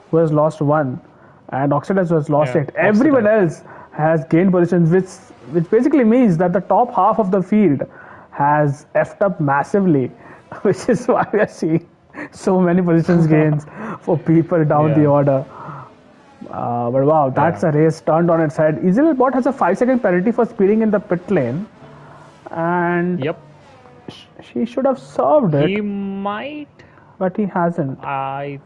who has lost 1, and Oxidize, who has lost Yeah, 8. Everyone else has gained positions, which basically means that the top half of the field has effed up massively, which is why we are seeing so many positions gains for people down the Yeah. order. But wow, that's Yeah. a race turned on its head. Bot has a 5-second penalty for speeding in the pit lane, and Yep. she should have served it, He might, but he hasn't. I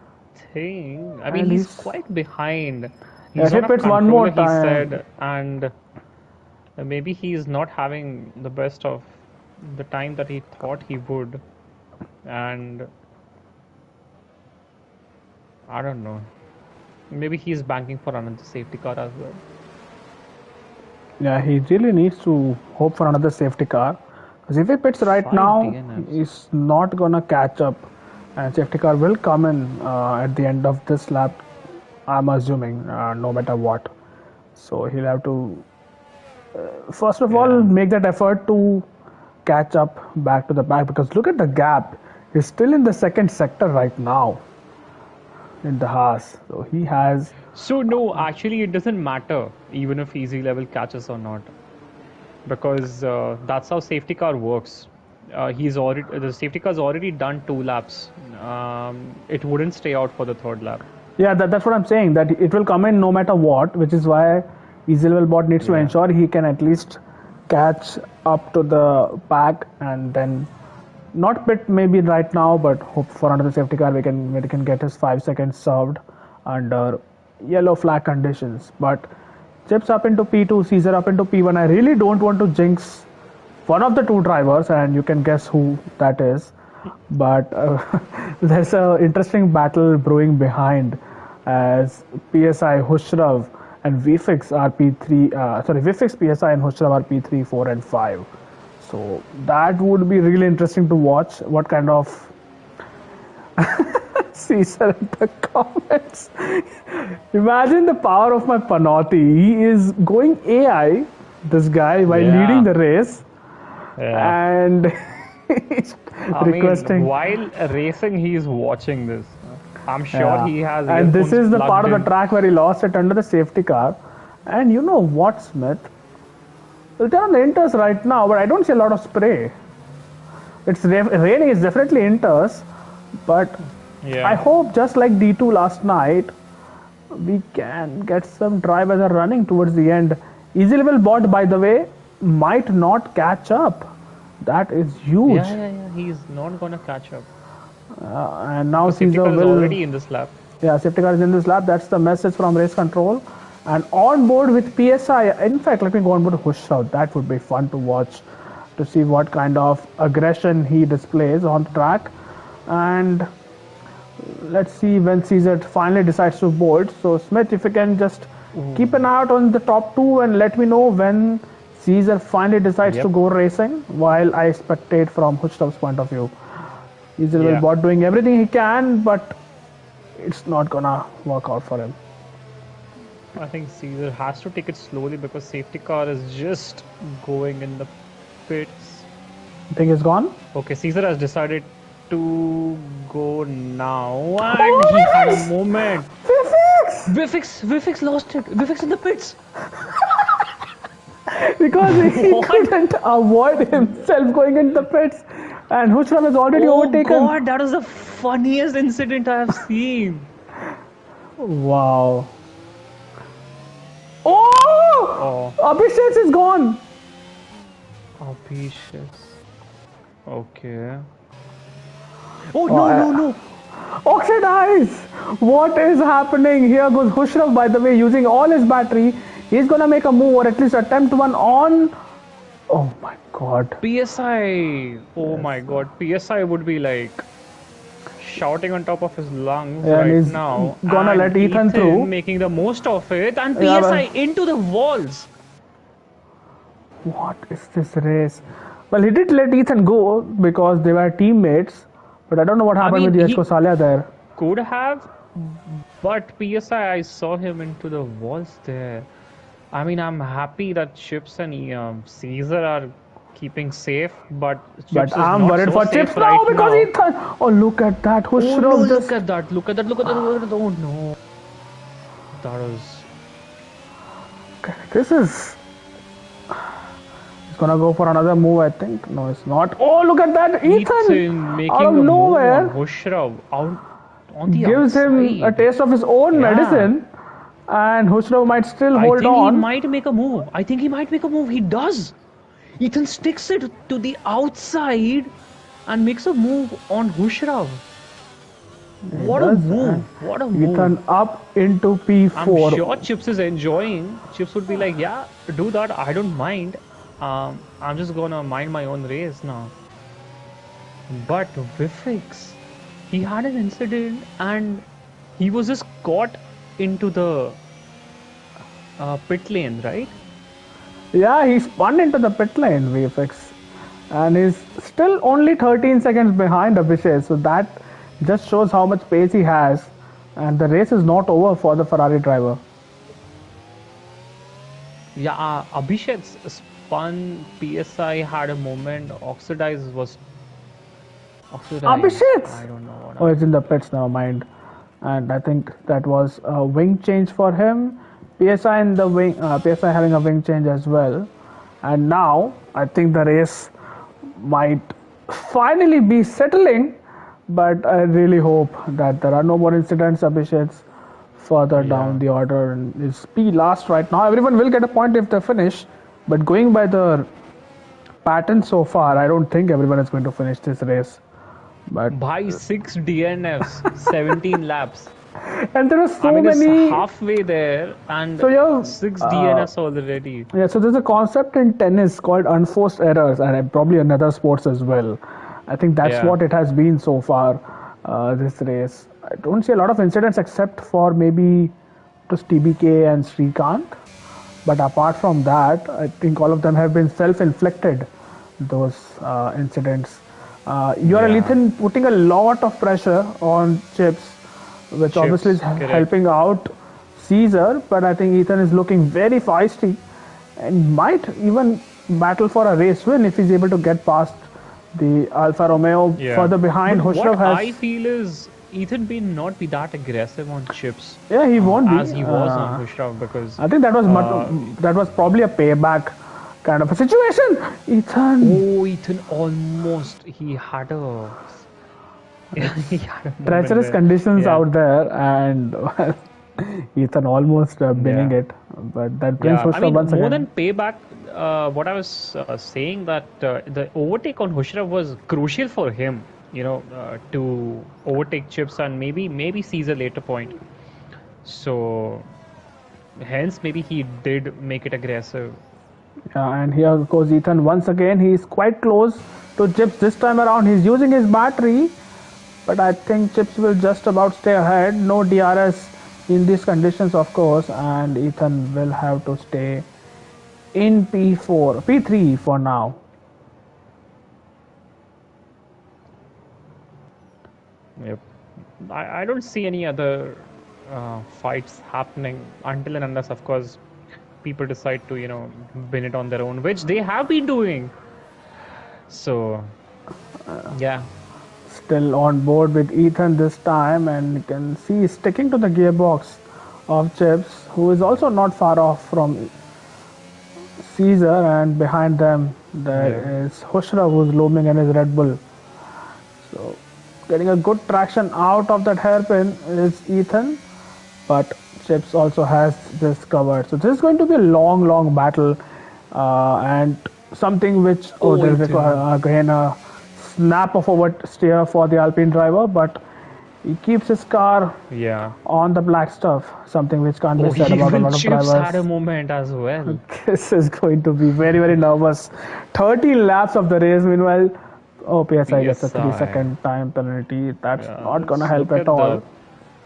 think. I mean, And he's he's- quite behind. Yeah, He's he on a pits one more controller, he time. said, and maybe he's not having the best of the time that he thought he would. And I don't know. Maybe he's banking for another safety car as well. Yeah, he really needs to hope for another safety car. Because if he pits right 5 now, DNFs. he's not gonna catch up, and safety car will come in at the end of this lap. I'm assuming, no matter what. So he'll have to, first of all, Yeah. make that effort to catch up back to the back. Because look at the gap; he's still in the second sector right now in the Haas. So he has. So no, actually, it doesn't matter even if easy level catches or not, because that's how safety car works. The safety car's already done 2 laps. It wouldn't stay out for the third lap. Yeah, that's what I'm saying. That it will come in no matter what, which is why Easy Level Bot needs to Yeah. ensure he can at least catch up to the pack and then not pit maybe right now, but hope for another safety car. We can get his 5 seconds served under yellow flag conditions. But Chips up into P2, Caesar up into P1. I really don't want to jinx one of the 2 drivers, and you can guess who that is. But there's an interesting battle brewing behind as PSI, Hushrav, and VFix are P3. VFix, PSI, and Hushrav are P3, 4, and 5. So that would be really interesting to watch. What kind of Caesar in the comments. Imagine the power of my Panotti. He is going AI, this guy, while Yeah. leading the race, Yeah. and he's I requesting. mean, while racing, he's watching this. I'm sure Yeah. he has. And this earphones is the plugged part of the in. track where he lost it under the safety car. And you know what, Smith? They're on the inters right now, but I don't see a lot of spray. It's raining. It's definitely inters, but Yeah. I hope, just like D2 last night, we can get some drivers are running towards the end. Easy level bot, by the way, might not catch up. That is huge. Yeah. He's not gonna catch up. And now Safety Caesar car is will. already in this lap. Yeah, safety car is in this lap. That's the message from race control. And on board with PSI. In fact, let me go on board Hushrav. That would be fun to watch, to see what kind of aggression he displays on the track. And Let's see when Caesar finally decides to bolt. So Smith, if you can just keep an Ooh. eye out on the top two and let me know when Caesar finally decides to Yep. go racing, while I spectate from Hustav's point of view. Caesar will Yeah. bot doing everything he can, but it's not gonna work out for him. I think Caesar has to take it slowly because safety car is just going in the pits. I think he's gone. Okay, Caesar has decided to go now, and he had a Oh, moment. Vifix! Vifix lost it. Vifix in the pits. Because he What? couldn't avoid himself going into the pits, and Hushram is already Oh overtaken. God, that was the funniest incident I have seen. Wow. Oh! Oh, Abhishek is gone. Abhishek. Okay. Oh Oh, no, no, no. Oxidize! What is happening? Here goes Hushrav, by the way, using all his battery. He's gonna make a move or at least attempt one on. Oh my god. PSI. Oh Yes. my God. PSI would be like shouting on top of his lungs And right he's now, gonna and let Ethan Ethan through. making the most of it, and Yeah, PSI but into the walls. what is this race? Well, he did let Ethan go because they were teammates, but I don't know what I happened with mean, Yashko he Salia there. could have, but I saw him into the walls there. I mean, I'm happy that Chips and Caesar are keeping safe, but But Chips is I'm not worried so for Chips safe now right because now. Ethan. Oh, look at that. Oh no, Hushrav look just. at that, look at that, look at that, look at that. Oh no. That was. This is. He's gonna go for another move, I think. No, it's not. Oh, look at that. Ethan, Ethan out of making a move on nowhere, Hushrav out on the gives him a outside. taste of his own Yeah. medicine, and Hushrav might still I hold think he on. might make a move. I think he might make a move. He does. Ethan sticks it to the outside and makes a move on Hushrav. He What a does, and move. What a move. Ethan up into I'm P4. sure Chips is enjoying. Chips would be like, yeah, do that. I don't mind. I'm just gonna mind my own race now. But Vifix, he had an incident and he was just caught into the pit lane, right? Yeah, he spun into the pit lane, VFX. And he's still only 13 seconds behind Abhishek. So that just shows how much pace he has. And the race is not over for the Ferrari driver. Yeah, Abhishek's spun PSI had a moment. Oxidize. Abhishek! I don't know what Oh, it's happened. in the pits, never mind. And I think that was a wing change for him. PSI in the wing, PSI having a wing change as well. And now I think the race might finally be settling, but I really hope that there are no more incidents. Abhishek's further down Yeah. the order and is P last right now. Everyone will get a point if they finish, but going by the pattern so far, I don't think everyone is going to finish this race. But By 6 DNFs, 17 laps. and there are I so mean, it's many. halfway there and So yeah, 6 DNFs already. yeah. So there's a concept in tennis called unforced errors, and probably in other sports as well. I think that's Yeah. what it has been so far. This race, I don't see a lot of incidents except for maybe just TBK and Srikanth. But apart from that, I think all of them have been self-inflicted. Those incidents. You're Yeah. Ethan putting a lot of pressure on Chips, which obviously is Chips, correct. helping out Caesar. But I think Ethan is looking very feisty and might even battle for a race win if he's able to get past the Alfa Romeo Yeah. further behind. But Hushrav what I has, feel is Ethan may not be that aggressive on Chips yeah, he won't be. as he was on Hushrav because I think that was uh, that was probably a payback kind of a situation. Ethan, oh, Ethan almost he had a he had a moment treacherous where conditions yeah, out there, and Ethan almost binning yeah. it, but that brings Yeah, I Hushra mean, once more again. than payback, what I was saying that the overtake on Hushrav was crucial for him, to overtake Chips and maybe seize a later point. So hence maybe he did make it aggressive. And here goes Ethan once again. He's quite close to Chips this time around. He's using his battery. but I think Chips will just about stay ahead. No DRS in these conditions, of course, and Ethan will have to stay in P4, P3 for now. Yep. I don't see any other fights happening until and unless, of course, people decide to, win it on their own, which they have been doing. So, yeah. Still on board with Ethan this time, and you can see he's sticking to the gearbox of Chips, who is also not far off from Caesar, and behind them there is Hushra, who's looming in his Red Bull. So getting a good traction out of that hairpin is Ethan, but Chips also has this covered. So this is going to be a long battle, and something which there is again a snap of oversteer for the Alpine driver, but he keeps his car on the black stuff, something which can't be said about a lot of drivers. Chips had a moment as well. This is going to be very nervous. 13 laps of the race, meanwhile. Oh, PSI gets a 3-second time penalty. That's not going to help at all.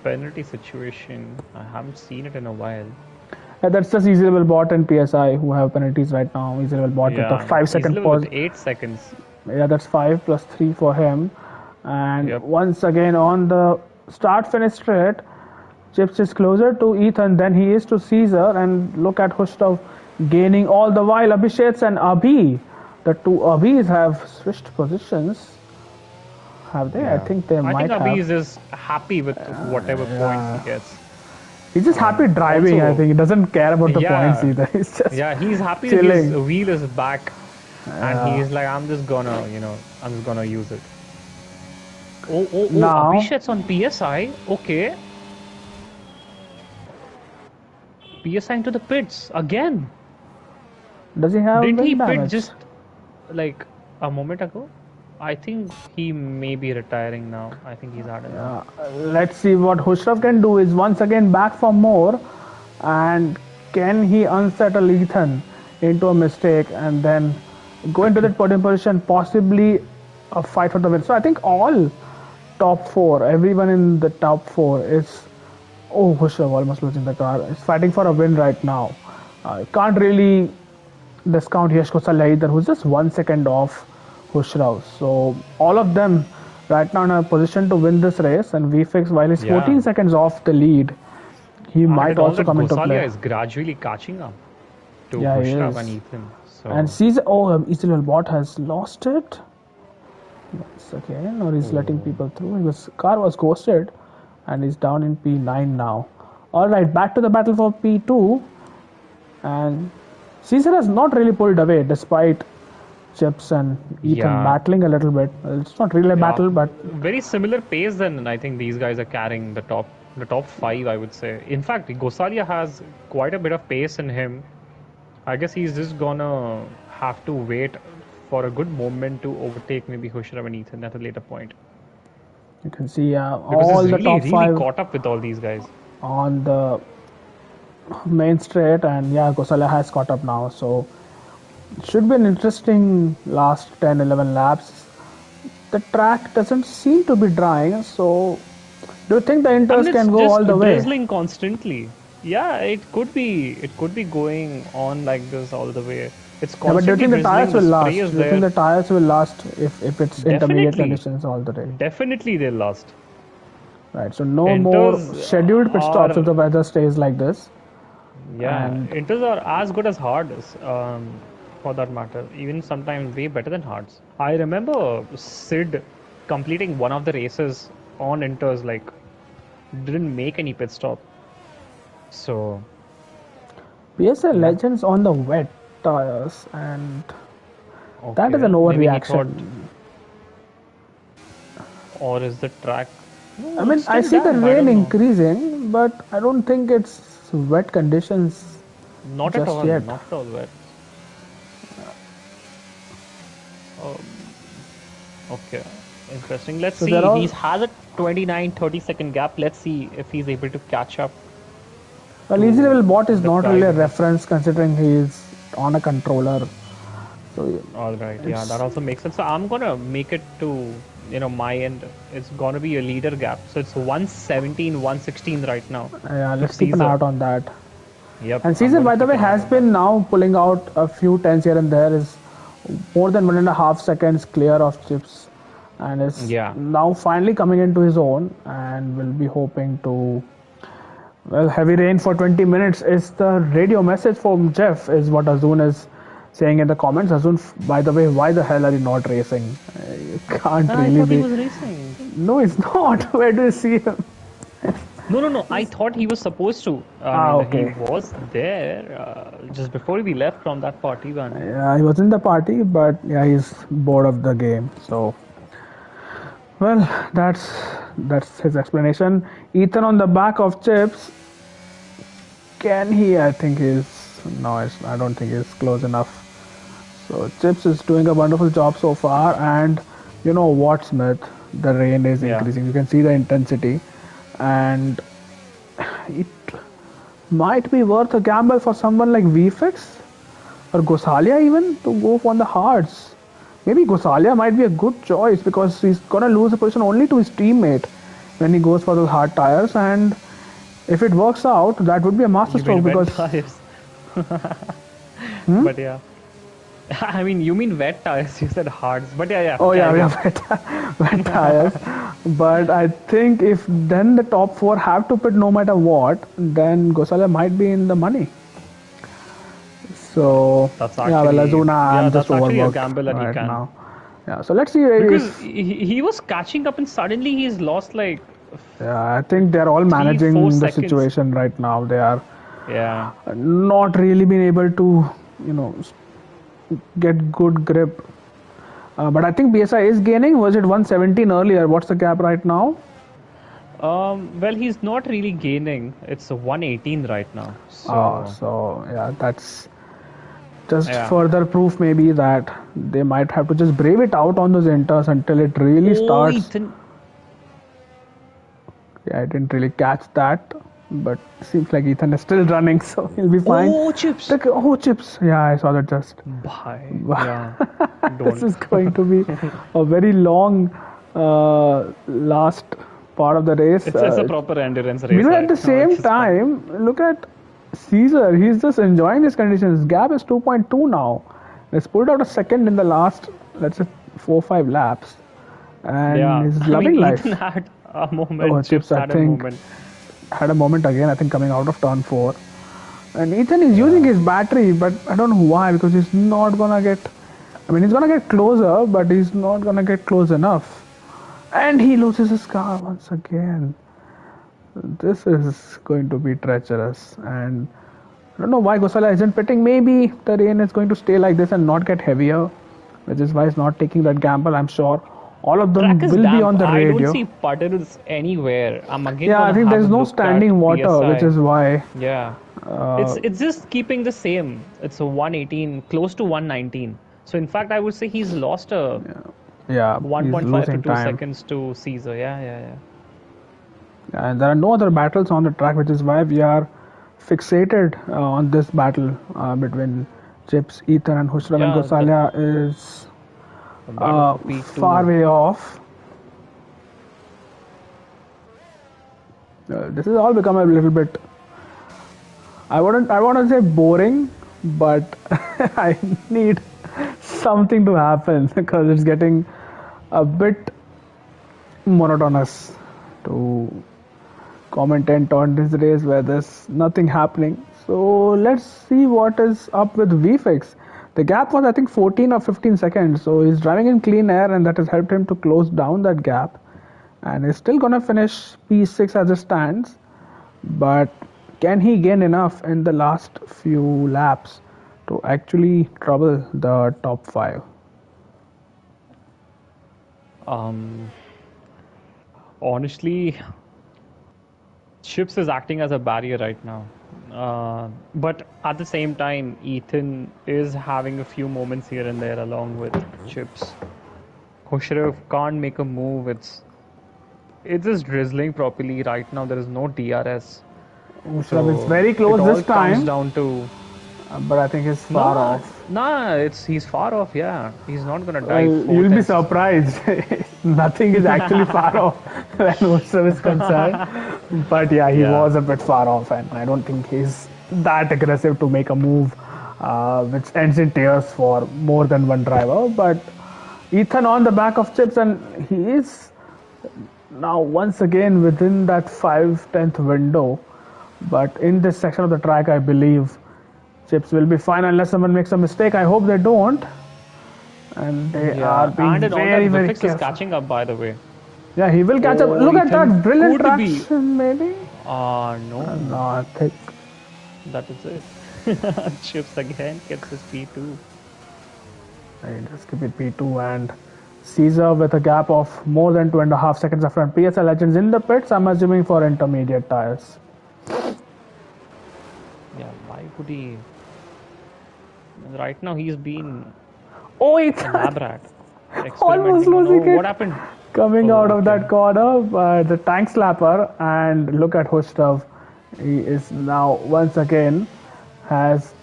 Penalty situation, I haven't seen it in a while. Yeah, that's just easy level bot and PSI who have penalties right now. Easy level bot with the 5-second pause. 8 seconds. Yeah, that's 5 plus 3 for him. And once again on the start-finish straight, Chips is closer to Ethan than he is to Caesar. And look at Hushtav gaining all the while. Abhishek and Abhi, the two Abhis have switched positions. Have they? I think they might have. I think Abhi is happy with whatever points he gets. He's just happy driving. Also, I think he doesn't care about the points either. He's just he's happy that his wheel is back, and he's like, I'm just gonna, I'm just gonna use it. Oh! Now, Abhishek's on PSI. Okay. PSI into the pits again. Does he have? Did he pit just like a moment ago? I think he may be retiring now. I think he's had enough. Let's see what Hushrav can do. Is once again back for more, and can he unsettle Ethan into a mistake and then go into that podium position, possibly a fight for the win? So I think all top 4, everyone in the top 4 is. Oh, Hushrav almost losing the car. Is fighting for a win right now. Can't really discount Yash Kosalia either, who's just 1 second off Hushrav. So all of them right now in a position to win this race, and VFix, while he's 14 seconds off the lead, he might also come into play. Kosalia is gradually catching up to Hushrav and Ethan. So. And Caesar, Easy Bot has lost it. Once again, or he's letting people through. His car was ghosted, and he's down in P9 now. Alright, back to the battle for P2. And Caesar has not really pulled away despite Chips and Ethan battling a little bit. It's not really a battle, but very similar pace. Then I think these guys are carrying the top 5. I would say. In fact, Gosalia has quite a bit of pace in him. I guess he's just gonna have to wait for a good moment to overtake maybe Hushrav and Ethan at a later point. You can see all the top 5 really caught up with all these guys on the main straight, and Gosalia has caught up now. So. Should be an interesting last 10-11 laps. The track doesn't seem to be drying, so do you think the Inters can go all the way? It's drizzling constantly. Yeah, it could be going on like this all the way. It's constantly but do you think the tires will last? Do you think the tires will last if it's intermediate conditions all the day? Definitely they'll last. Right, so no more scheduled pit stops if the weather stays like this. Yeah, Inters are as good as hards. For that matter, even sometimes way better than hards. I remember Sid completing one of the races on Inters, like didn't make any pit stop. So PSA Legends on the wet tires, and that is an overreaction. Or is the track? No, I mean, I see the rain increasing, but I don't think it's wet conditions. Not at all. Not at all wet. Okay, interesting. Let's see. He has a 29-30 second gap. Let's see if he's able to catch up. Well, Easy Level Bot is not really a reference considering he is on a controller. So all right, that also makes sense. So I'm gonna make it to my end, it's gonna be a leader gap. So it's 117, 116 right now Yeah, to let's keep an eye Caesar. out on that. Yep, And I'm Caesar, gonna by the keep way, an eye has on that. been now pulling out a few tens here and there. Is more than 1.5 seconds clear of chips, and is Yeah. now finally coming into his own. And will be hoping to, well, heavy rain for 20 minutes is the radio message from Jeff. Is what Azun is saying in the comments. Azun, by the way, why the hell are you not racing? You can't I really thought he be. was racing. No, it's not. Where do you see him? No. I thought he was supposed to. I Ah, mean, he okay. was there just before we left from that party one. Yeah, he was in the party, but yeah, he's bored of the game. So, well, that's his explanation. Ethan on the back of chips. Can he? I think he's no. I don't think he's close enough. So chips is doing a wonderful job so far, and you know what, Smith? The rain is Yeah. increasing. You can see the intensity, and it might be worth a gamble for someone like VFX or Gosalia even to go on the hards. Maybe Gosalia might be a good choice because he's gonna lose the position only to his teammate when he goes for those hard tires, and if it works out, that would be a You mean masterstroke wet because tires? But yeah. I mean, you mean wet tires. You said hards. But yeah. oh yeah, Carry we on. have wet tires. But I think if then the top four have to pit no matter what, then Gosalia might be in the money. So That's yeah, well, actually, Azuna, yeah, I'm just that's actually a overworked gamble that he right can. now. Yeah, so let's see Because if he was catching up and suddenly he's lost like yeah, I think they're all 3, 4 managing the seconds. situation right now. They are Yeah. not really being able to, you know, get good grip. But I think BSI is gaining. Was it 117 earlier? What's the gap right now? Well, he's not really gaining. It's 118 right now. So, So yeah, that's just yeah. further proof maybe that they might have to just brave it out on those inters until it really Oh, starts. Ethan. Yeah, I didn't really catch that, but seems like Ethan is still running, so he'll be fine. Oh, chips. Oh, chips. Yeah, I saw that just. Bye. Yeah. This Don't. is going to be a very long last part of the race. It's a proper endurance race Meanwhile, at right the now, same which is fun. time, look at Caesar. He's just enjoying these conditions. Gap is 2.2 now. He's pulled out a second in the last, let's say, 4 5 laps, and Yeah. he's I mean, loving Ethan life. had a Oh, moment. Chips, Chips I had a think, moment. had a moment again, I think, coming out of turn 4. And Ethan is using Yeah. his battery, but I don't know why, because he's not gonna get. I mean, he's gonna get closer, but he's not gonna get close enough. And he loses his car once again. This is going to be treacherous. And I don't know why Gosala isn't pitting. Maybe the rain is going to stay like this and not get heavier, which is why he's not taking that gamble. I'm sure all of Track them is will be damp. on the I don't radio. see puddles anywhere. I'm again Yeah, I gonna think have there's a no look at standing water, which PSI. is why. Yeah. Uh, It's just keeping the same. It's a 118, close to 119. So in fact, I would say he's lost a yeah, he's 1.5 to losing 2 time. seconds to Caesar. Yeah. And there are no other battles on the track, which is why we are fixated on this battle between Chips, Ethan, and Hushram. And Yeah, Gosalia is the battle for far P2. way off. This has all become a little bit. I want to say boring, but I need something to happen because it's getting a bit monotonous to commentate on this race where there's nothing happening. So let's see what is up with VFX. The gap was I think 14 or 15 seconds, so he's driving in clean air and that has helped him to close down that gap. And he's still gonna finish P6 as it stands, but can he gain enough in the last few laps to actually trouble the top 5? Um, Honestly, Chips is acting as a barrier right now. But at the same time, Ethan is having a few moments here and there along with Chips. Khosrow can't make a move. It's just drizzling properly right now. There is no DRS. It's So very it close all this comes time. down to but I think he's far No, off. no, he's far off. Yeah, he's not gonna dive Well, four you'll be tenths. surprised. Nothing is actually far off when Usman is concerned. But yeah, he Yeah, was a bit far off, and I don't think he's that aggressive to make a move which ends in tears for more than one driver. But Ethan on the back of Chips, and he is now once again within that 5/10th window. But in this section of the track, I believe Chips will be fine unless someone makes a mistake. I hope they don't. And they are yeah, being and in all that, very, very Vifix is careful. catching up. By the way, Yeah, he will catch up. oh, Look at Ethan that brilliant could be. traction, maybe. No, No, I think. that is it. Chips again gets his P2. I just keep it P2 and Caesar with a gap of more than 2.5 seconds after PSL Legends in the pits. I'm assuming for intermediate tires. Yeah, why would he? Right now, he's been Oh, a Ethan lab rat, almost experimenting on. Oh, losing what it. happened? Coming Oh, out of okay. that corner, the tank slapper, and look at Hustav. He is now once again has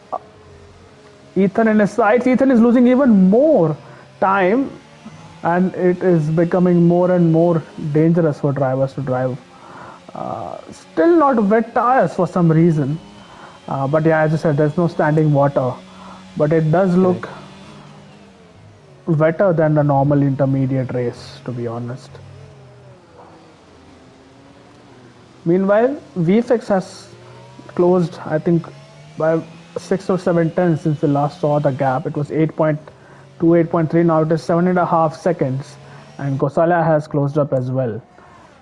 Ethan in his sights. Ethan is losing even more time, and it is becoming more and more dangerous for drivers to drive. Still not wet tires for some reason, but yeah, as I said, there's no standing water, but it does look Correct. wetter than the normal intermediate race, to be honest. Meanwhile, VFX has closed, I think, by 6 or 7 tenths since we last saw the gap. It was 8.2, 8.3. Now it is 7.5 seconds, and Gosala has closed up as well.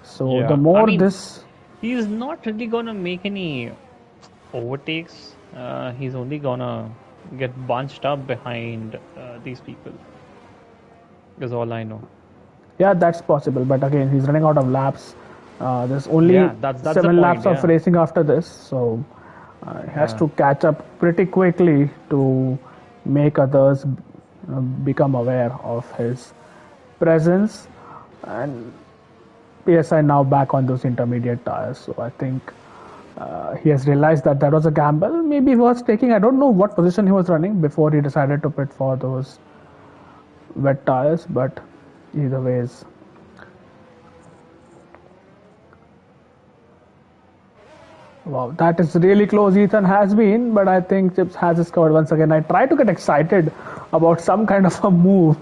So the Yeah, I more mean, this, he's not really gonna make any overtakes. He's only gonna get bunched up behind these people. Is all I know. yeah, that's possible. But again, he's running out of laps. There's only Yeah, that's the 7 laps point. of Yeah, racing after this, so he has yeah, to catch up pretty quickly to make others become aware of his presence. And PSI now back on those intermediate tires, so I think he has realized that that was a gamble. Maybe he was taking. I don't know what position he was running before he decided to pit for those wet tires, but either ways. Wow, that is really close. Ethan has been, but I think Chips has his covered once again. I try to get excited about some kind of a move,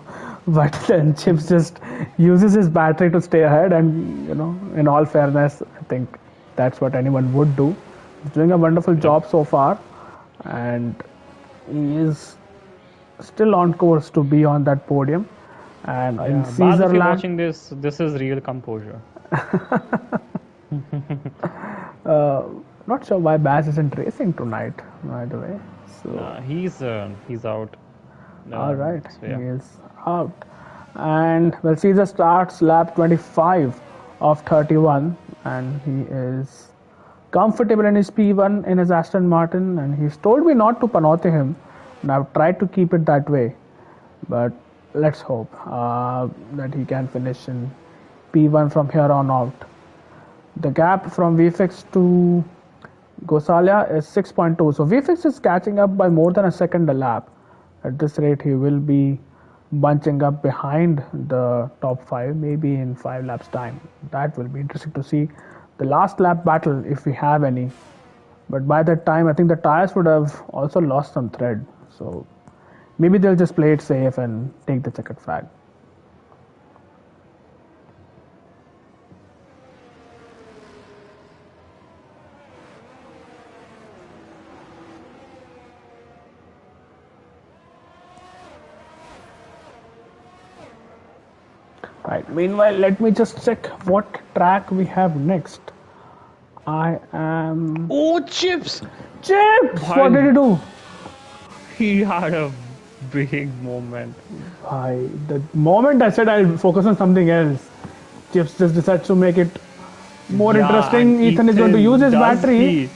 but then Chips just uses his battery to stay ahead. And in all fairness, I think that's what anyone would do. He's doing a wonderful yep, job so far, and he is still on course to be on that podium. And in yeah. Baz, if you're Caesarland, watching this, this is real composure. not sure why Baz isn't racing tonight, by the way. So He's out. all right, So he yeah, is out. And well, Caesar starts lap 25 of 31, and he is comfortable in his P1 in his Aston Martin, and he's told me not to panote him, and I've tried to keep it that way. But let's hope that he can finish in P1 from here on out. The gap from VFX to Gosalia is 6.2. So VFX is catching up by more than a second a lap. At this rate, he will be bunching up behind the top 5, maybe in 5 laps' time. That will be interesting to see the last lap battle if we have any. But by that time, I think the tires would have also lost some thread. So maybe they'll just play it safe and take the checkered flag. Right. Meanwhile, let me just check what track we have next. I am oh, Chips! Chips. What did Bhai, you do? he had a big moment. The moment I said I'll focus on something else, Chips just decides to make it more Yeah, and interesting. Ethan is going to use Ethan, his does battery. he?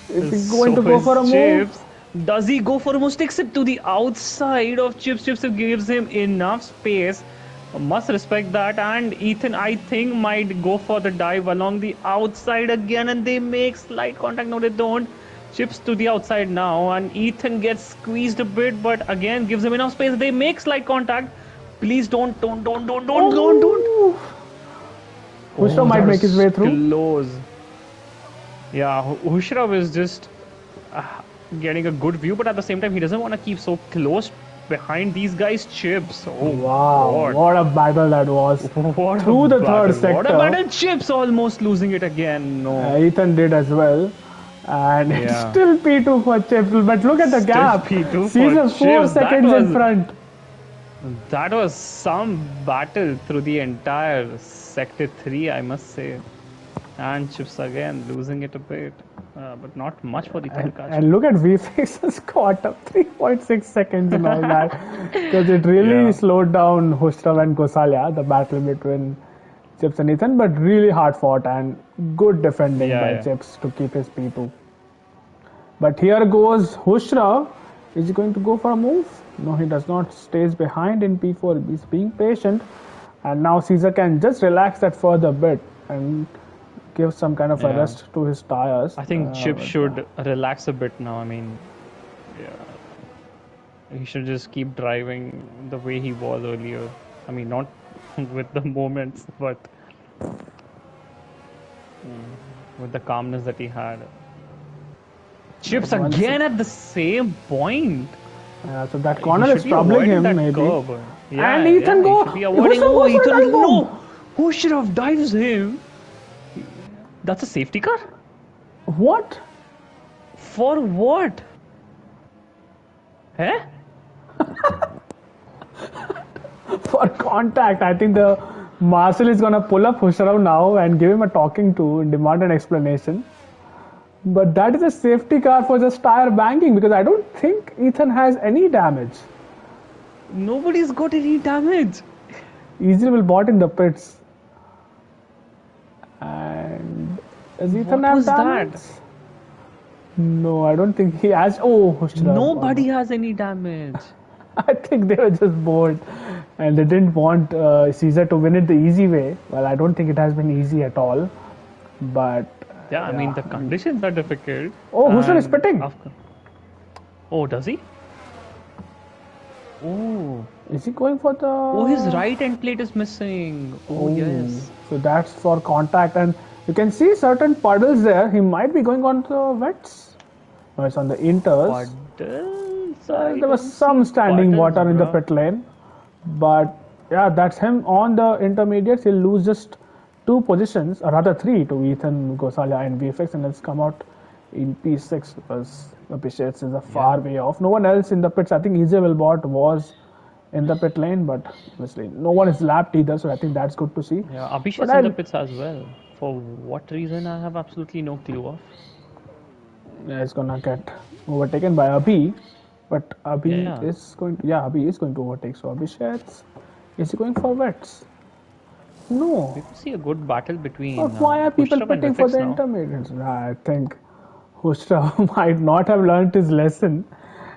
Is he going So to go for his a move? Chips, does he go for a move? Takes it to the outside of Chips. Chips gives him enough space. Must respect that. And Ethan, I think, might go for the dive along the outside again, and they make slight contact. No, they don't. Chips to the outside now, and Ethan gets squeezed a bit, but again gives him enough space. They make slight contact. Please don't. Oh! Hushra Oh, might that make his way was through. close. Yeah, Hushrav is just getting a good view, but at the same time, he doesn't want to keep so close behind these guys' Chips. Oh, Wow, God. what a battle that was. What Through a the third battle. What a sector. battle. Chips almost losing it again. No. Ethan did as well. And it's Yeah. still P2 for Chips. But look at the Still gap. P2 for Caesar 4 Chips. seconds in front. That was some battle through the entire Sector 3, I must say. And Chips again losing it a bit. But not much for the third catch. And look at VFX's caught up 3.6 seconds and all that. Because it really slowed down Hushrav and Gosalia, the battle between Chips and Ethan, but really hard fought and good defending by Chips to keep his P2. But here goes Hushrav. Is he going to go for a move? No, he does not. Stays behind in P4. He's being patient. And now Caesar can just relax that further bit and give some kind of a rest to his tires. I think Chip should relax a bit now. I mean, he should just keep driving the way he was earlier. I mean, not with the moments, but with the calmness that he had. Chips again at the same point. So that corner is troubling him, maybe. Yeah, and Ethan go. Oh, Ethan, no! Who should have dives him? That's a safety car? What? For what? Eh? For contact. I think the Marshal is gonna pull up Hushrav now and give him a talking to and demand an explanation. But that is a safety car for just tire banging, because I don't think Ethan has any damage. Nobody's got any damage. Easily will bought in the pits. And does Ethan have damage? That? No, I don't think he has. Oh, Hushrav. Nobody has any damage. I think they were just bored and they didn't want Caesar to win it the easy way. Well, I don't think it has been easy at all. But yeah, I mean, the conditions are difficult. Oh, Hushrav is pitting. Oh, does he? Oh. Is he going for the... Oh, his right end plate is missing. Oh, yes. So that's for contact. And you can see certain puddles there. He might be going on the wets. No, it's on the inters. Puddles? There was some standing water in the pit lane. But yeah, that's him on the intermediates. He'll lose just 2 positions, or rather 3, to Ethan, Gosalia and VFX, and it's come out in P6 because Abhishek is a far way off. No one else in the pits. I think EJ Wilbot was in the pit lane, but obviously no one is lapped either, so I think that's good to see. Yeah, Abhishek is in the pits as well. For what reason, I have absolutely no clue of. Yeah, it's gonna get overtaken by Abhi, but Abhi is going to, Abhi is going to overtake. So Abhishek, is he going for wets? No. We could see a good battle between. But why are people pitting for the intermediates? I think Hushrav might not have learned his lesson,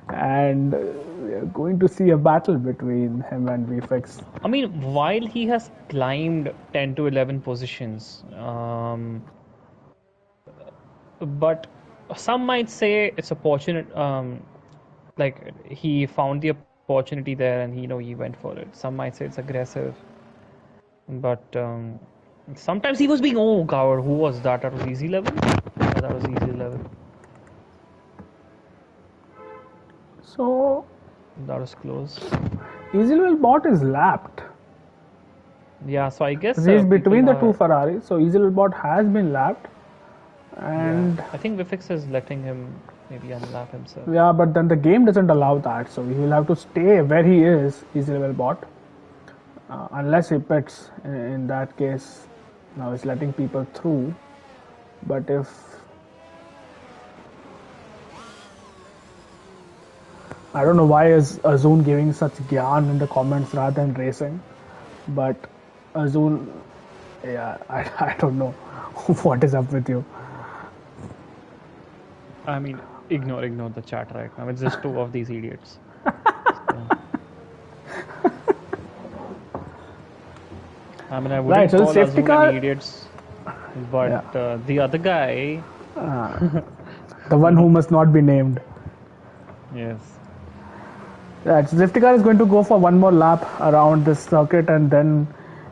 and we're going to see a battle between him and VFX. I mean, while he has climbed 10 to 11 positions, but some might say it's fortunate. Like he found the opportunity there, and he went for it. Some might say it's aggressive. But sometimes he was being, oh God, who was that? That was easy level? Yeah, that was easy level. So that was close. Easy level bot is lapped. Yeah, so I guess he's between the 2 Ferraris, so Easy level bot has been lapped. And I think Vifix is letting him maybe unlap himself. Yeah, but then the game doesn't allow that, so he will have to stay where he is, Easy level bot. Unless he pits, in that case, now he's letting people through. But if I don't know why is Azun giving such gyan in the comments rather than racing, but Azun, I don't know what is up with you. I mean, ignore the chat right now. It's just 2 of these idiots. I mean, I wouldn't call Azun idiots, but the other guy, The one who must not be named. Yes. Right, so safety car is going to go for one more lap around this circuit, and then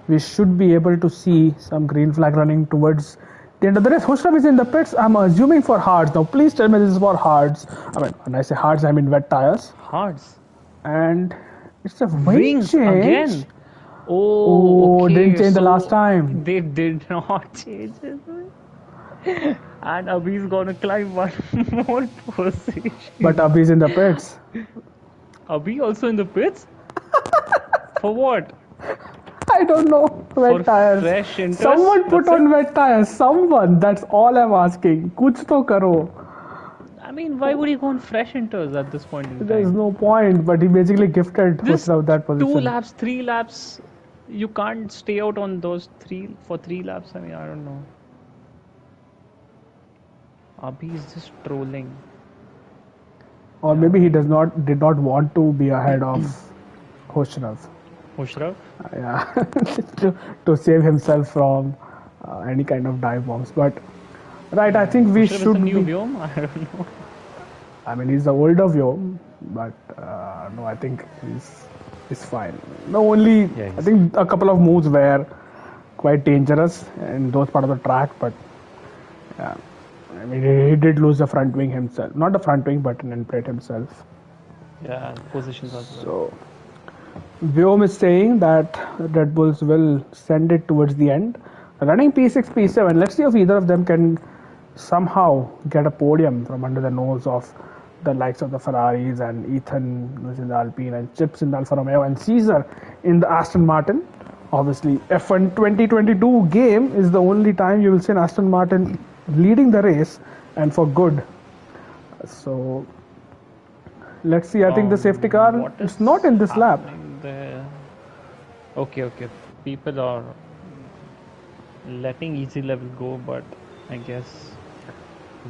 we should be able to see some green flag running towards the end of the race. Hushram is in the pits, I'm assuming for hards. Now, please tell me this is for hards. I mean, when I say hards, I mean wet tires. Hearts. And it's a wing Wings change. again. Oh, Oh, didn't okay. change the last So time. they did not change it. And Abhi's gonna climb one more position. But Abhi's in the pits. Abhi also in the pits? For what? I don't know. For Wet tires. fresh interest? Someone put That's on it? wet tires. Someone. That's all I'm asking. Kuch to karo. I mean, why would he go on fresh inters at this point in There's time? no point, but he basically gifted This Hushrav that 2 laps, position. 3 laps, you can't stay out on those 3 laps. I mean, I don't know. Abhi is just trolling. Or maybe he did not want to be ahead of Hushrav. Mushraff? Yeah, to save himself from any kind of dive bombs. But right, I think we Mushraff is should a new be. Vyom? I don't know. I mean, he's the older Vyom, but no, I think he's fine. No, only Yeah, I think a couple of moves were quite dangerous in those part of the track, but yeah, I mean, he did lose the front wing himself. Not the front wing, but an end plate himself. Yeah, positions as well. So Vyom is saying that Red Bulls will send it towards the end. Running P6, P7. Let's see if either of them can somehow get a podium from under the nose of the likes of the Ferraris and Ethan who's in the Alpine and Chips in the Alfa Romeo and Caesar in the Aston Martin. Obviously, F1 2022 game is the only time you will see an Aston Martin leading the race and for good. So let's see. I think the safety car What is not in this lap. happening there? Okay. People are letting easy level go, but I guess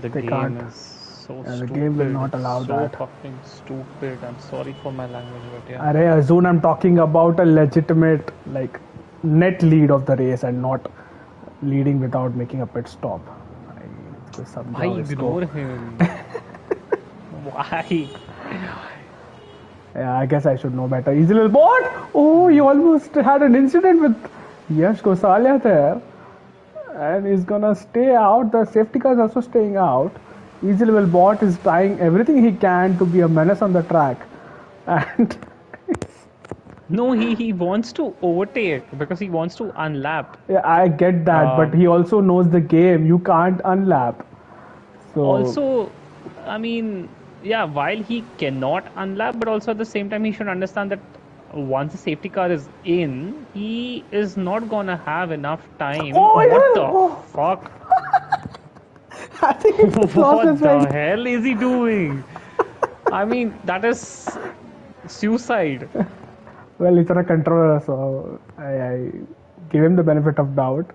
the They game can't. is so Yeah, stupid. the game will not allow so that. fucking stupid. I'm sorry for my language, but yeah. Arey Azun, I'm talking about a legitimate like net lead of the race and not leading without making a pit stop. Why ignore him? Why? Yeah, I guess I should know better. Easy little bot. Oh, he almost had an incident with Yash Gosalia there, and he's gonna stay out. The safety car is also staying out. Easy level bot is trying everything he can to be a menace on the track, and No, he wants to overtake because he wants to unlap. yeah, I get that, but he also knows the game. You can't unlap. So Also, I mean, yeah, while he cannot unlap, but also at the same time, he should understand that once the safety car is in, he is not gonna have enough time. Oh, What yeah. the Oh. fuck? I think he just lost What his the mind. hell is he doing? I mean, that is suicide. Well, it's a controller, so I give him the benefit of doubt.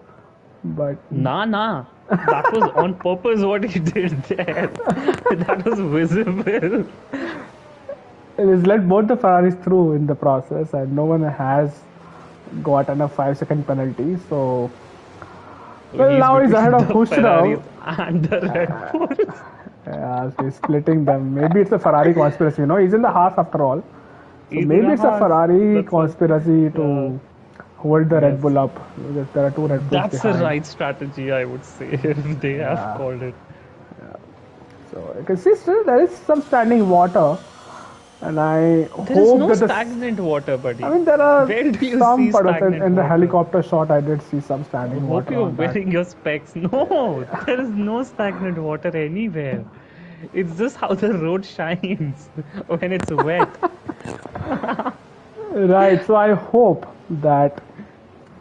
But Nah. That was on purpose what he did there. That was visible. it has let both the Ferraris through in the process, and no one has gotten a 5-second penalty. So, well, now he's ahead of between the Ferraris Hushrav. and the Red Bull. Yeah, so he's splitting them. Maybe it's a Ferrari conspiracy. You know, he's in the Haas after all. So He's maybe in the it's a Haas. Ferrari That's conspiracy to hold the Red Yes. Bull up. Because there are two Red Bulls That's the behind. right strategy, I would say, if they have called it. So you can see still there is some standing water, and I There is hope no that the stagnant water, buddy. I mean, there are Where do you some see part of it. stagnant In the water? helicopter shot, I did see some I standing hope water you're on that. wearing your specs. No, there is no stagnant water anywhere. It's just how the road shines when it's wet. Right, so I hope that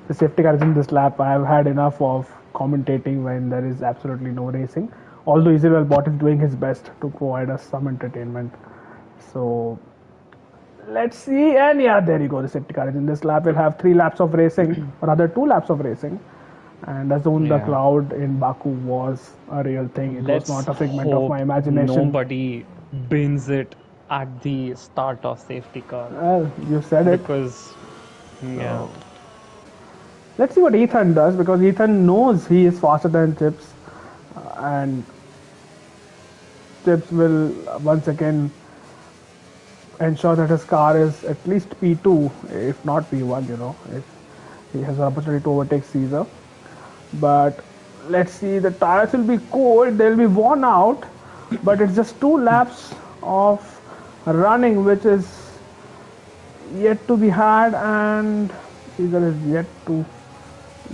the safety car is in this lap. I have had enough of commentating when there is absolutely no racing. Although Isabel Bott is doing his best to provide us some entertainment. So let's see. And yeah, there you go. The safety car is in this lap. We'll have 3 laps of racing, or rather 2 laps of racing. And as soon the Yeah. cloud in Baku was a real thing. It Let's was not a figment of hope my imagination. nobody bins it at the start of safety car Well, you said it. because yeah. Let's see what Ethan does, because Ethan knows he is faster than Chips, and Chips will once again ensure that his car is at least P2, if not P1, if he has an opportunity to overtake Caesar. But let's see, the tires will be cold, they'll be worn out, but it's just 2 laps of running which is yet to be had, and Caesar is yet to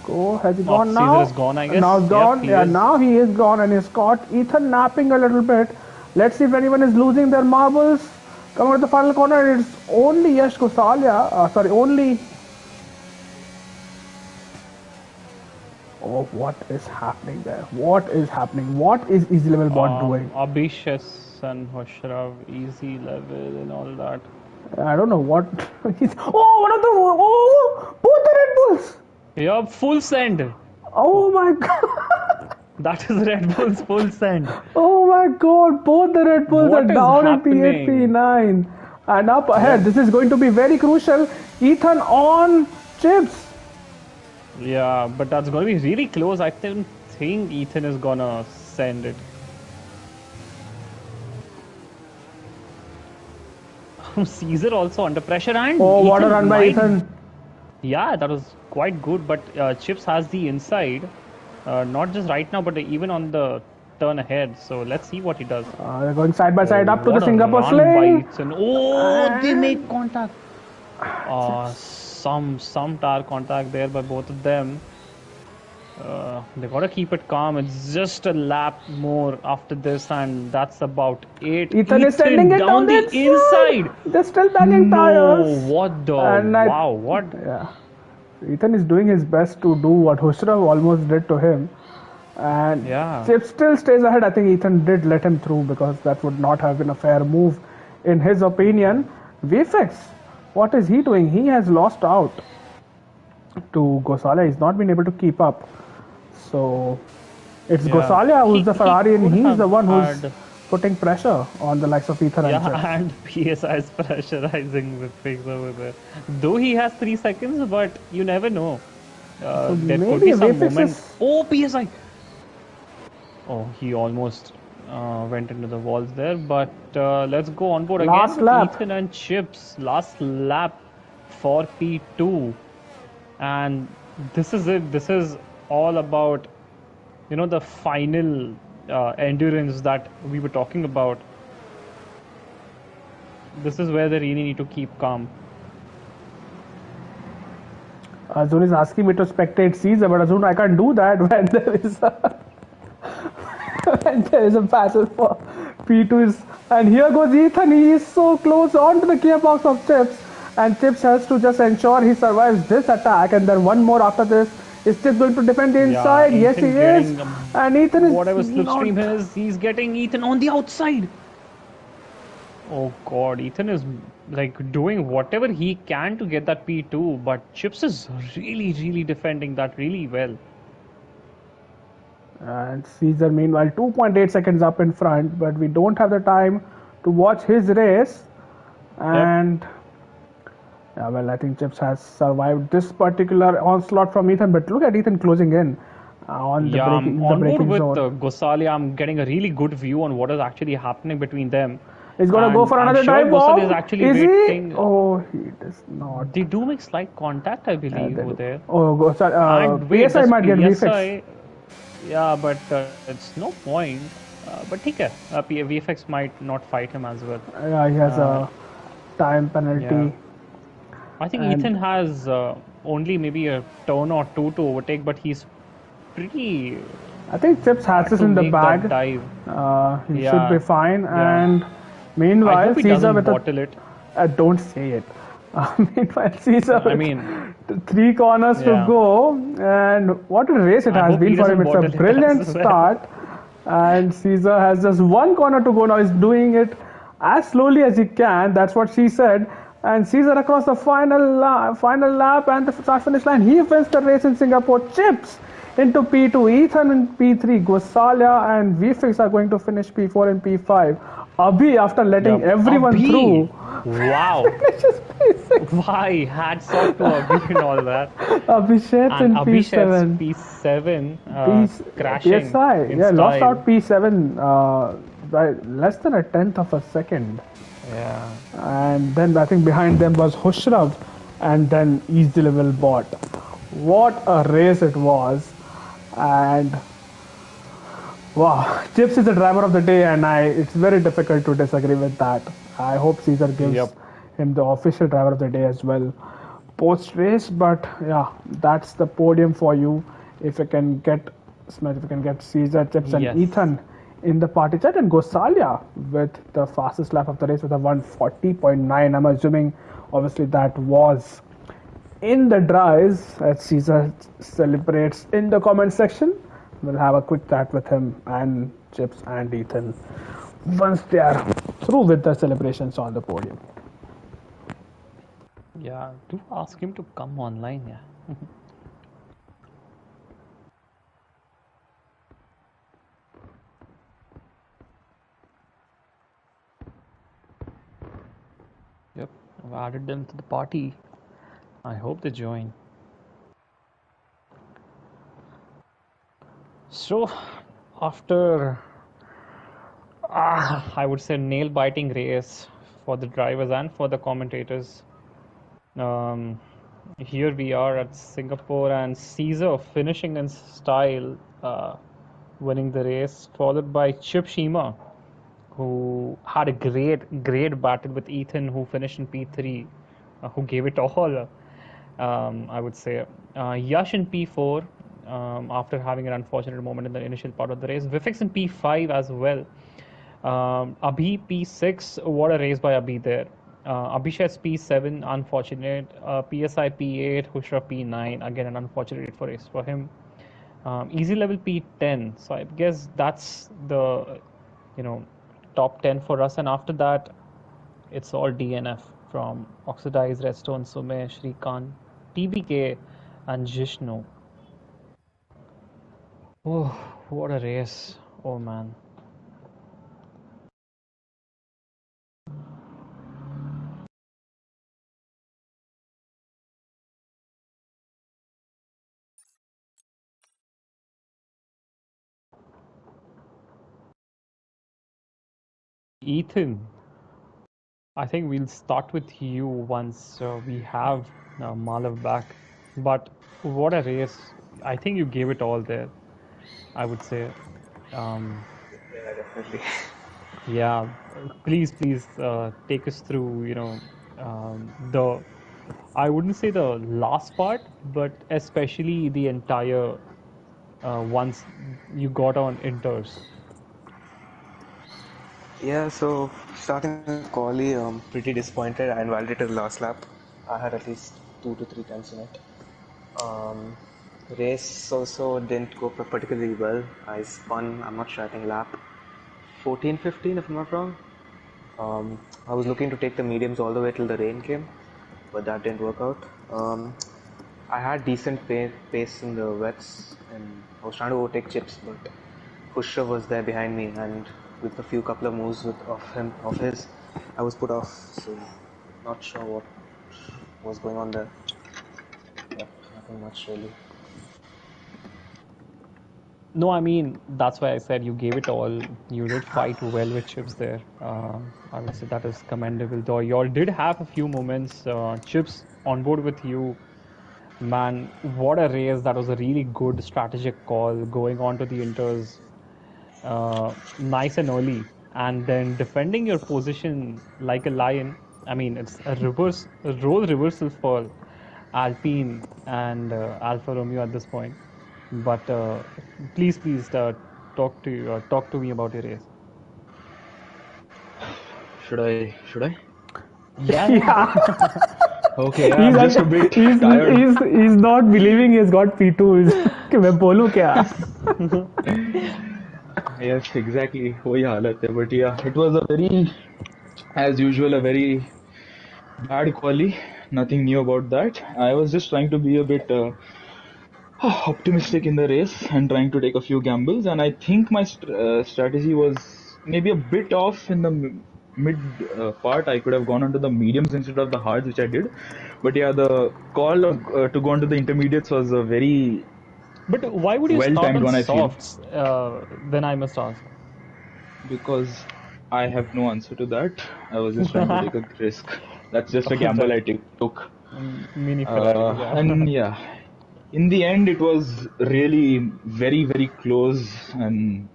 go. Has he Oh, gone Caesar now? is gone, I guess. Now Yep, gone. he Yeah, is. now he is gone, and he's caught Ethan napping a little bit. Let's see if anyone is losing their marbles. Coming to the final corner, it's only Yash Gosalia. Sorry, only. Oh, what is happening there? What is happening? What is Easy Level Bot doing? Abhishek and Hoshrav, easy level and all that. I don't know what. Oh, one of the. Oh, both the Red Bulls. Yup, full send. Oh my god. That is Red Bull's full send. Oh my god, both the Red Bulls What are is down in P8, happening? P9. And up ahead, Yep. this is going to be very crucial. Ethan on Chips. Yeah, but that's going to be really close. I don't think Ethan is gonna send it. Caesar also under pressure, and Oh, what a Ethan run by might. Ethan. Yeah, that was quite good, but Chips has the inside, not just right now, but even on the turn ahead. So let's see what he does. They're going side by side up to the What a Singapore run sling. by Ethan. Oh, they make contact. Some tire contact there by both of them. They gotta keep it calm. It's just a lap more after this, and that's about it. Ethan is sending it down the inside. They're still bagging No, tires. what the? And Wow, what? Yeah. Ethan is doing his best to do what Hushrav almost did to him. And Yeah. Chip still stays ahead. I think Ethan did let him through because that would not have been a fair move in his opinion. VFX, what is he doing? He has lost out to Gosalia. He's not been able to keep up. So it's Yeah. Gosalia who's the He Ferrari, and could he's have the one who's had- putting pressure on the likes of Ethan and Yeah, Chip. and PSI is pressurizing with things over there. Though he has 3 seconds, but you never know. There could maybe be some VFX moment. is- Oh, PSI! Oh, he almost went into the walls there. But let's go on board Last again. lap. Ethan and Chips, last lap for P2. And this is it. This is all about, the final endurance that we were talking about. This is where they really need to keep calm. Azun is asking me to spectate Caesar, but Azun, I can't do that when there is a when there is a battle for P2 is, and here goes Ethan. He is so close onto the gearbox of Chips, and Chips has to just ensure he survives this attack, and then one more after this. Is Chips going to defend the inside? Yes, he Ethan is. getting, And Ethan is whatever slipstream not. is, he's getting Ethan on the outside. Oh god, Ethan is like doing whatever he can to get that P2, but Chips is really, really defending that really well. And Caesar, meanwhile, 2.8 seconds up in front, but we don't have the time to watch his race. And yeah, well, I think Chips has survived this particular onslaught from Ethan, but look at Ethan closing in on the, Yeah, breaking, I'm the on board braking with zone. Gosalia. I'm getting a really good view on what is actually happening between them. He's going to go And for I'm another sure dive Gosalia bomb. is actually Is waiting. he? Oh, he does not. They do make slight contact, I believe, over there. Oh, And wait, PSI does might get VFX. PSI? Yeah, but it's no point. But okay, VFX might not fight him as well. Yeah, he has a time penalty. Yeah. I think And- Ethan has only maybe a turn or two to overtake, but he's pretty I think Chips has this to in the make that bag. dive. He Yeah, should be fine. yeah. And I meanwhile, hope he Caesar doesn't with a bottle it. don't say it. Meanwhile, Caesar I with mean, 3 corners to yeah. go, and what a race it I has hope been he for him. doesn't It's a bottle it brilliant as well. start, and Caesar has just 1 corner to go now. He's doing it as slowly as he can. That's what she said. And Caesar across the final lap and the start finish line. He wins the race in Singapore. Chips into P2, Ethan in P3, Gosalia and VFX are going to finish P4 and P5. Abhi, after letting Yeah, everyone Abhi. through, Wow. Why? Hats off to Abhi and all that. Abhishek in And Abhishek's P7. P7 P- crashing. PSI, in yeah, lost style. out P7. by less than a tenth of a second. Yeah. And then I think behind them was Hushrav and then Easy Level Bot. What a race it was! And wow, Chips is the driver of the day, and it's very difficult to disagree with that. I hope Caesar gives Yep. him the official driver of the day as well post race. But yeah, that's the podium for you. If you can get Smith, if you can get Caesar, Chips, and Yes. Ethan in the party chat, and Gosalia with the fastest lap of the race with a 140.9. I'm assuming, obviously, that was in the drives as Caesar celebrates in the comment section. We'll have a quick chat with him and Chips and Ethan once they are through with the celebrations on the podium. Yeah. Do ask him to come online. Yeah. Yep. I've added them to the party. I hope they join. So, after I would say nail biting race for the drivers and for the commentators, um, here we are at Singapore and Caesar finishing in style, winning the race, followed by Chip Shima, who had a great battle with Ethan, who finished in P3, who gave it all. I would say. Yash in P4 after having an unfortunate moment in the initial part of the race. Vifix in P5 as well. Abhi P6, what a race by Abhi there. Abhishek's P7, unfortunate. PSI P8, Hushra P9, again an unfortunate race for him. Easy level P10, so I guess that's the you know top 10 for us, and after that it's all DNF from Oxidized, Redstone, Sumesh, Shrikant, TVK, and Jishnu. Oh, what a race! Oh man. Ethan, I think we'll start with you once we have Malav back. But what a race! I think you gave it all there. I would say. Um, Yeah, definitely. yeah, please take us through. The I wouldn't say the last part, but especially the entire once you got on inters. Yeah, so starting with quali, pretty disappointed. I invalidated the last lap. I had at least 2 to 3 times in it. Um, Race also didn't go particularly well. I spun, I'm not sure, I think lap 14, 15 if I'm not wrong. I was looking to take the mediums all the way till the rain came, but that didn't work out. I had decent pace in the wets, and I was trying to overtake Chips, but Pusher was there behind me, and with a few couple of moves of his, I was put off. So not sure what was going on there, but nothing much really. No, I mean that's why I said you gave it all. You did fight well with Chips there. I would say that is commendable. Though you all did have a few moments. Chips on board with you. Man, what a race! That was a really good strategic call going on to the inters nice and early, and then defending your position like a lion. I mean, it's a role reversal for Alpine and Alfa Romeo at this point. But please talk to me about your race. Should I? Yeah, Yeah, yeah. Okay, yeah, he's I'm like, just a bit he's tired. he's not believing he's got P2. कि मैं बोलूं क्या? Yes, exactly. वही हालत है. But yeah, it was a very, as usual, a very bad quali. Nothing new about that. I was just trying to be a bit optimistic in the race and trying to take a few gambles. And I think my strategy was maybe a bit off in the mid part. I could have gone onto the mediums instead of the hards, which I did. But yeah, the call to go onto the intermediates was a very But why would you well start timed on one, I feel. softs? Then I must ask. Because I have no answer to that. I was just trying to take a risk. That's just a All gamble right. I took. Mini Ferrari, yeah. And yeah, in the end, it was really very, very close and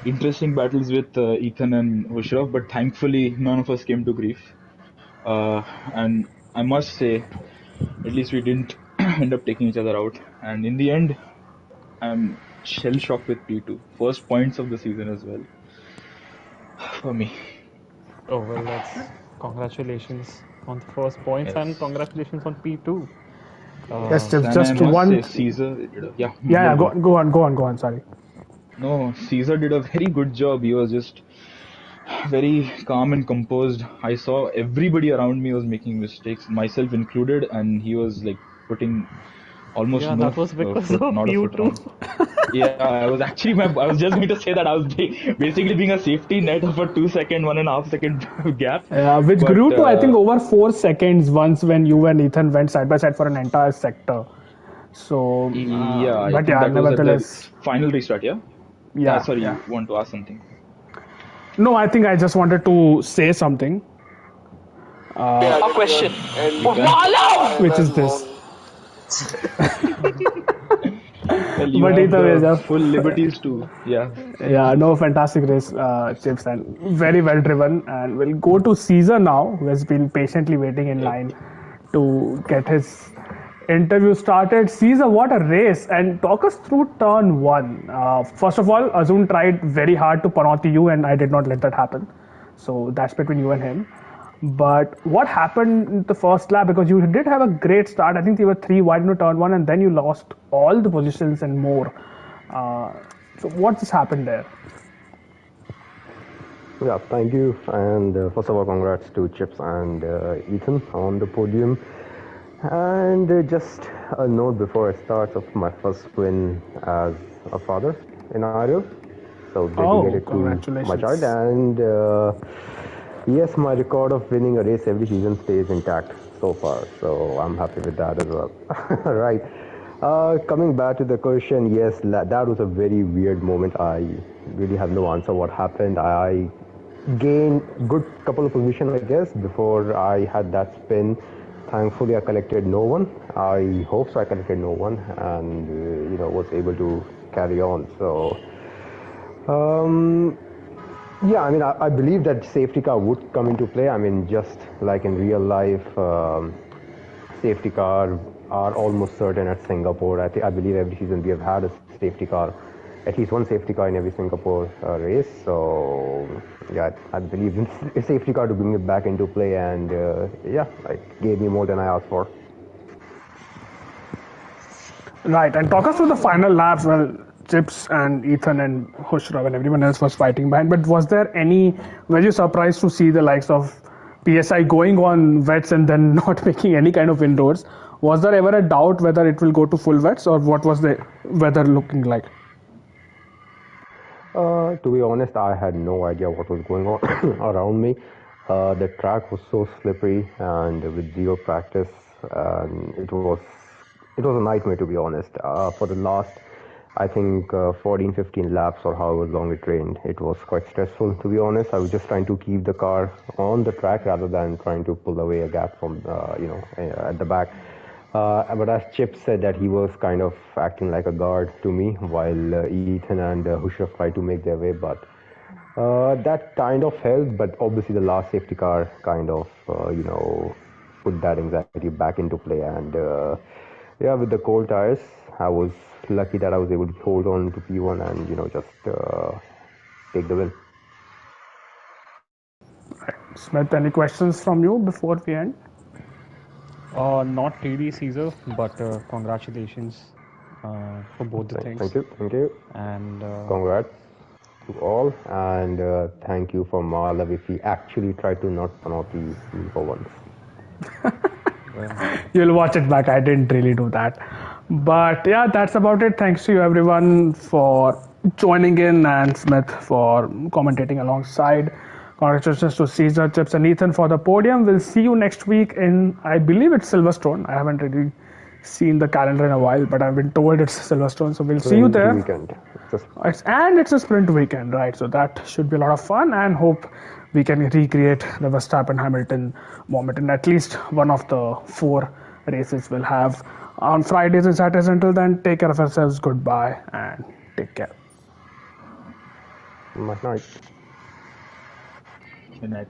interesting battles with Ethan and Hushraf, but thankfully, none of us came to grief. And I must say, at least we didn't end up taking each other out. And in the end, I'm shell shocked with P2. First points of the season as well for me. Oh, well, that's congratulations on the first points and Yes. congratulations on P2. Yes, Uh, Chips, And I just must one. say, Caesar did a, yeah, Yeah, yeah, yeah, go on. go on. Sorry. No, Caesar did a very good job. He was just very calm and composed. I saw everybody around me was making mistakes, myself included, and he was like putting almost yeah, no that was because foot, of not a you foot too. wrong. Yeah, I was actually I was just going to say that I was basically being a safety net of a 2 second, 1.5 second gap, Which but grew to, I think, over 4 seconds once when you and Ethan went side by side for an entire sector. So, yeah, I but think yeah, that was at the nevertheless, final restart. Yeah, yeah. yeah, Sorry, yeah. you want to ask something? No, I think I just wanted to say something, A question. You can. which is this. Well, you But have either way, the Jeff, full liberties to. Yeah. yeah, no, fantastic race, Chips, and very well driven. And we'll go to Caesar now, who has been patiently waiting in Yep. line to get his interview started. Caesar, what a race! And talk us through turn one. First of all, Azun tried very hard to penalty you, and I did not let that happen. So that's between you and him. But what happened in the first lap? Because you did have a great start. I think you were three wide into turn one, and then you lost all the positions and more. Uh, so what just happened there? Yeah, thank you. And first of all, congrats to Chips and Ethan on the podium. And just a note before I start of my first win as a father in IRL. So Oh, dedicated to my child. congratulations. And yes, my record of winning a race every season stays intact so far. So I'm happy with that as well. Right. Coming back to the question, yes, that was a very weird moment. I really have no answer what happened. I gained good couple of position, I guess, before I had that spin. Thankfully, I collected no one. I hope so. I collected no one, and was able to carry on. So, yeah, I mean, I believe that safety car would come into play. I mean, just like in real life, safety car are almost certain at Singapore. I believe every season we have had a safety car, at least one safety car in every Singapore race. So yeah, I believe in a safety car to bring it back into play, and yeah, it gave me more than I asked for. Right, and talk us through the final laps. Well, Chips and Ethan and Hushrav and everyone else was fighting behind. But was there any? Were you surprised to see the likes of PSI going on wets and then not making any kind of indoors? Was there ever a doubt whether it will go to full wets or what was the weather looking like? To be honest, I had no idea what was going on around me. The track was so slippery, and with zero practice, it was a nightmare to be honest. For the last, I think 14, 15 laps or however long it rained, it was quite stressful to be honest. I was just trying to keep the car on the track rather than trying to pull away a gap from at the back. But as Chip said that he was kind of acting like a guard to me while Ethan and Hushraf tried to make their way, but that kind of helped. But obviously the last safety car kind of put that anxiety back into play. And yeah, with the cold tires, I was lucky that I was able to hold on to P1 and just take the win. Smith, any questions from you before we end? Not really, Caesar, but congratulations for both the Thank things. you, thank you. And Congrats to all, and thank you for Malav if he actually tried to not penalty me for once. well, You'll watch it back. I didn't really do that. But yeah, that's about it. Thanks to you, everyone, for joining in and Smith for commentating alongside. Congratulations to Caesar, Chips, and Ethan for the podium. We'll see you next week in, I believe it's Silverstone. I haven't really seen the calendar in a while, but I've been told it's Silverstone. So we'll see you 20 there. weekend. It's a sprint weekend, right? So that should be a lot of fun, and hope we can recreate the Verstappen Hamilton moment in at least one of the four races we'll have on Fridays and Saturdays. Until then, take care of yourselves. Goodbye and take care. Night. Good night.